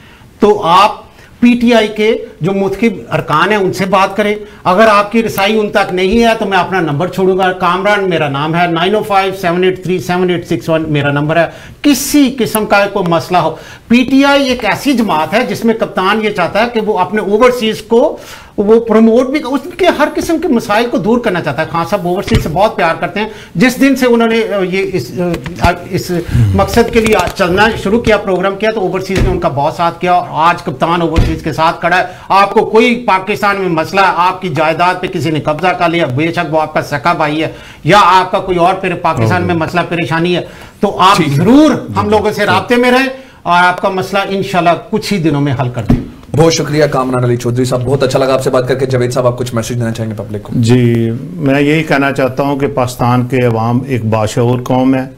तो आप पीटीआई के जो मुतखिब अरकान है उनसे बात करें। अगर आपकी रसाई उन तक नहीं है तो मैं अपना नंबर छोड़ूंगा। कामरान मेरा नाम है, 9057837861 मेरा नंबर है। किसी किस्म का कोई मसला हो, पीटीआई एक ऐसी जमात है जिसमें कप्तान ये चाहता है कि वो अपने ओवरसीज को वो प्रमोट भी, उसके हर किस्म के मसाइल को दूर करना चाहता है। खान साहब ओवरसीज से बहुत प्यार करते हैं। जिस दिन से उन्होंने ये इस मकसद के लिए चलना शुरू किया, प्रोग्राम किया, तो ओवरसीज ने उनका बहुत साथ किया और आज कप्तान ओवरसीज के साथ खड़ा है। आपको कोई पाकिस्तान में मसला है, आपकी जायदाद पे किसी ने कब्जा कर लिया, बेशक वो आपका सका भाई है या आपका कोई और पाकिस्तान में मसला परेशानी है, तो आप जरूर हम लोगों से राब्ते में रहें और आपका मसला इंशाल्लाह कुछ ही दिनों में हल कर दें।
बहुत शुक्रिया कामरान अली चौधरी साहब, बहुत अच्छा लगा आपसे बात करके। जावेद साहब, आप कुछ मैसेज देना चाहेंगे पब्लिक को?
जी, मैं यही कहना चाहता हूं कि पाकिस्तान के अवाम एक बाशऊर कौम है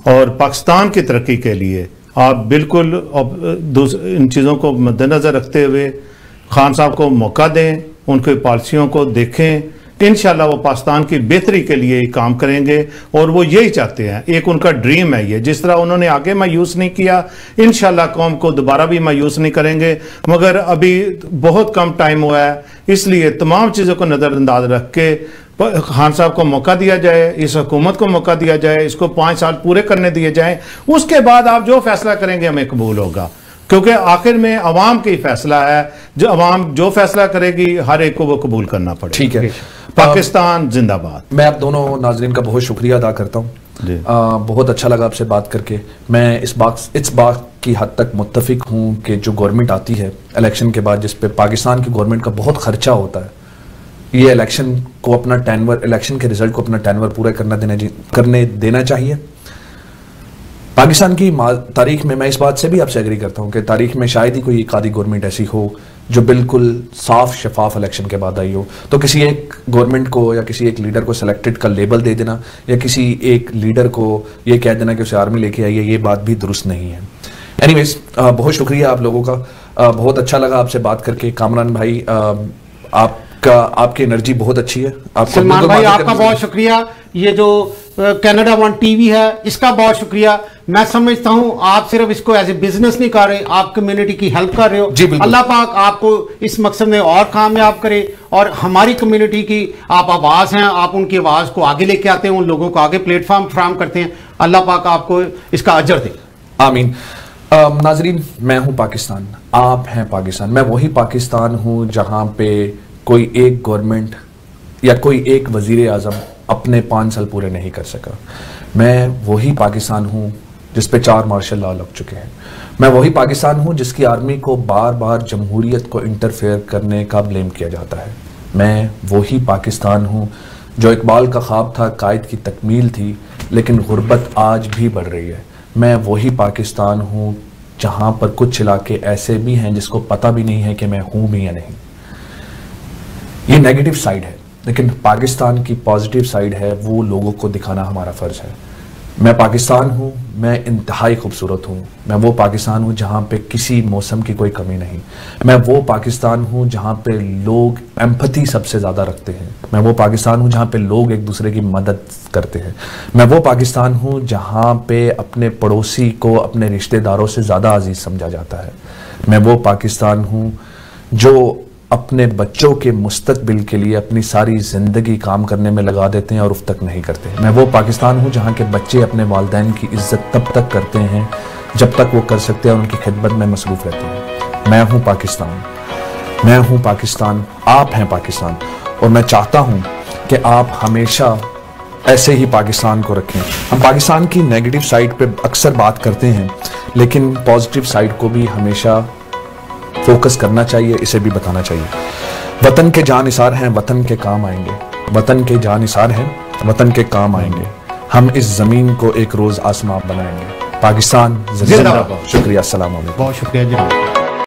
और पाकिस्तान की तरक्की के लिए आप बिल्कुल इन चीज़ों को मद्देनज़र रखते हुए खान साहब को मौका दें, उनकी पॉलिसियों को देखें। इंशाल्लाह वो पाकिस्तान की बेहतरी के लिए काम करेंगे और वो यही चाहते हैं, एक उनका ड्रीम है ये। जिस तरह उन्होंने आगे मायूस नहीं किया, इंशाल्लाह कौम को दोबारा भी मायूस नहीं करेंगे। मगर अभी बहुत कम टाइम हुआ है, इसलिए तमाम चीज़ों को नज़रअंदाज रख के खान साहब को मौका दिया जाए, इस हुकूमत को मौका दिया जाए, इसको 5 साल पूरे करने दिए जाएँ। उसके बाद आप जो फैसला करेंगे हमें कबूल होगा। क्योंकि आखिर में अवाम का ही फैसला है, जो अवाम जो फैसला करेगी हर एक को वो कबूल करना पड़ेगा।
ठीक है,
पाकिस्तान जिंदाबाद।
मैं आप दोनों नाजरीन का बहुत शुक्रिया अदा करता हूँ। बहुत अच्छा लगा आपसे बात करके। मैं इस बात की हद तक मुत्तफिक हूँ कि जो गवर्नमेंट आती है इलेक्शन के बाद, जिस पे पाकिस्तान की गवर्नमेंट का बहुत खर्चा होता है, ये इलेक्शन को अपना टेनवर, इलेक्शन के रिजल्ट को अपना टेनवर पूरा करने देना चाहिए। पाकिस्तान की तारीख में मैं इस बात से भी आपसे एग्री करता हूँ कि तारीख में शायद ही कोई एक आधी गवर्नमेंट ऐसी हो जो बिल्कुल साफ शफाफ इलेक्शन के बाद आई हो। तो किसी एक गवर्नमेंट को या किसी एक लीडर को सिलेक्टेड का लेबल दे देना या किसी एक लीडर को ये कह देना कि उसे आर्मी लेके आई है, ये बात भी दुरुस्त नहीं है। एनीवेज, बहुत शुक्रिया आप लोगों का। बहुत अच्छा लगा आपसे बात करके। कामरान भाई, आपकी एनर्जी बहुत अच्छी है।
सलमान भाई, आपका बहुत शुक्रिया। ये जो कनाडा वन टीवी है, इसका बहुत शुक्रिया। मैं समझता हूं आप सिर्फ इसको एज ए बिजनेस नहीं कर रहे, आप कम्युनिटी की हेल्प कर रहे हो।
जी बिल्कुल।
अल्लाह पाक आपको इस मकसद में और कामयाब करे और हमारी कम्युनिटी की आप आवाज हैं, आप उनकी आवाज को आगे लेके आते हैं, उन लोगों को आगे प्लेटफॉर्म फ्राहम करते हैं। अल्लाह पाक आपको इसका अजर दे।
आमीन। नाजरीन, मैं हूं पाकिस्तान, आप हैं पाकिस्तान। मैं वही पाकिस्तान हूं जहां पे कोई एक गवर्नमेंट या कोई एक वजीर आजम अपने 5 साल पूरे नहीं कर सका। मैं वही पाकिस्तान हूं जिस पे 4 मार्शल लॉ लग चुके हैं। मैं वही पाकिस्तान हूं जिसकी आर्मी को बार बार जमहूरियत को इंटरफेयर करने का ब्लेम किया जाता है। मैं वही पाकिस्तान हूं जो इकबाल का ख्वाब था, कायद की तकमील थी, लेकिन गुर्बत आज भी बढ़ रही है। मैं वही पाकिस्तान हूं जहां पर कुछ इलाके ऐसे भी हैं जिसको पता भी नहीं है कि मैं हूं भी या नहीं। ये नेगेटिव साइड है, लेकिन पाकिस्तान की पॉजिटिव साइड है, वो लोगों को दिखाना हमारा फर्ज है। मैं पाकिस्तान हूँ, मैं इंतहाई खूबसूरत हूँ। मैं वो पाकिस्तान हूँ जहाँ पे किसी मौसम की कोई कमी नहीं। मैं वो पाकिस्तान हूँ जहाँ पे लोग एम्पैथी सबसे ज़्यादा रखते हैं। मैं वो पाकिस्तान हूँ जहाँ पे लोग एक दूसरे की मदद करते हैं। मैं वो पाकिस्तान हूँ जहाँ पे अपने पड़ोसी को अपने रिश्तेदारों से ज़्यादा अजीज समझा जाता है। मैं वो पाकिस्तान हूँ जो अपने बच्चों के मुस्तकबिल के लिए अपनी सारी ज़िंदगी काम करने में लगा देते हैं और उफ तक नहीं करते। मैं वो पाकिस्तान हूँ जहाँ के बच्चे अपने वालिदैन की इज्जत तब तक करते हैं जब तक वो कर सकते हैं और उनकी खिदमत में मसरूफ़ रहते हैं। मैं हूँ पाकिस्तान, मैं हूँ पाकिस्तान, आप हैं पाकिस्तान, और मैं चाहता हूँ कि आप हमेशा ऐसे ही पाकिस्तान को रखें। हम पाकिस्तान की नेगेटिव साइड पे अक्सर बात करते हैं, लेकिन पॉजिटिव साइड को भी हमेशा फोकस करना चाहिए, इसे भी बताना चाहिए। वतन के जानिसार हैं, वतन के काम आएंगे। वतन के जानिसार हैं, वतन के काम आएंगे। हम इस जमीन को एक रोज आसमां बनाएंगे। पाकिस्तान जिंदाबाद। शुक्रिया, अस्सलाम वालेकुम।
बहुत शुक्रिया जी।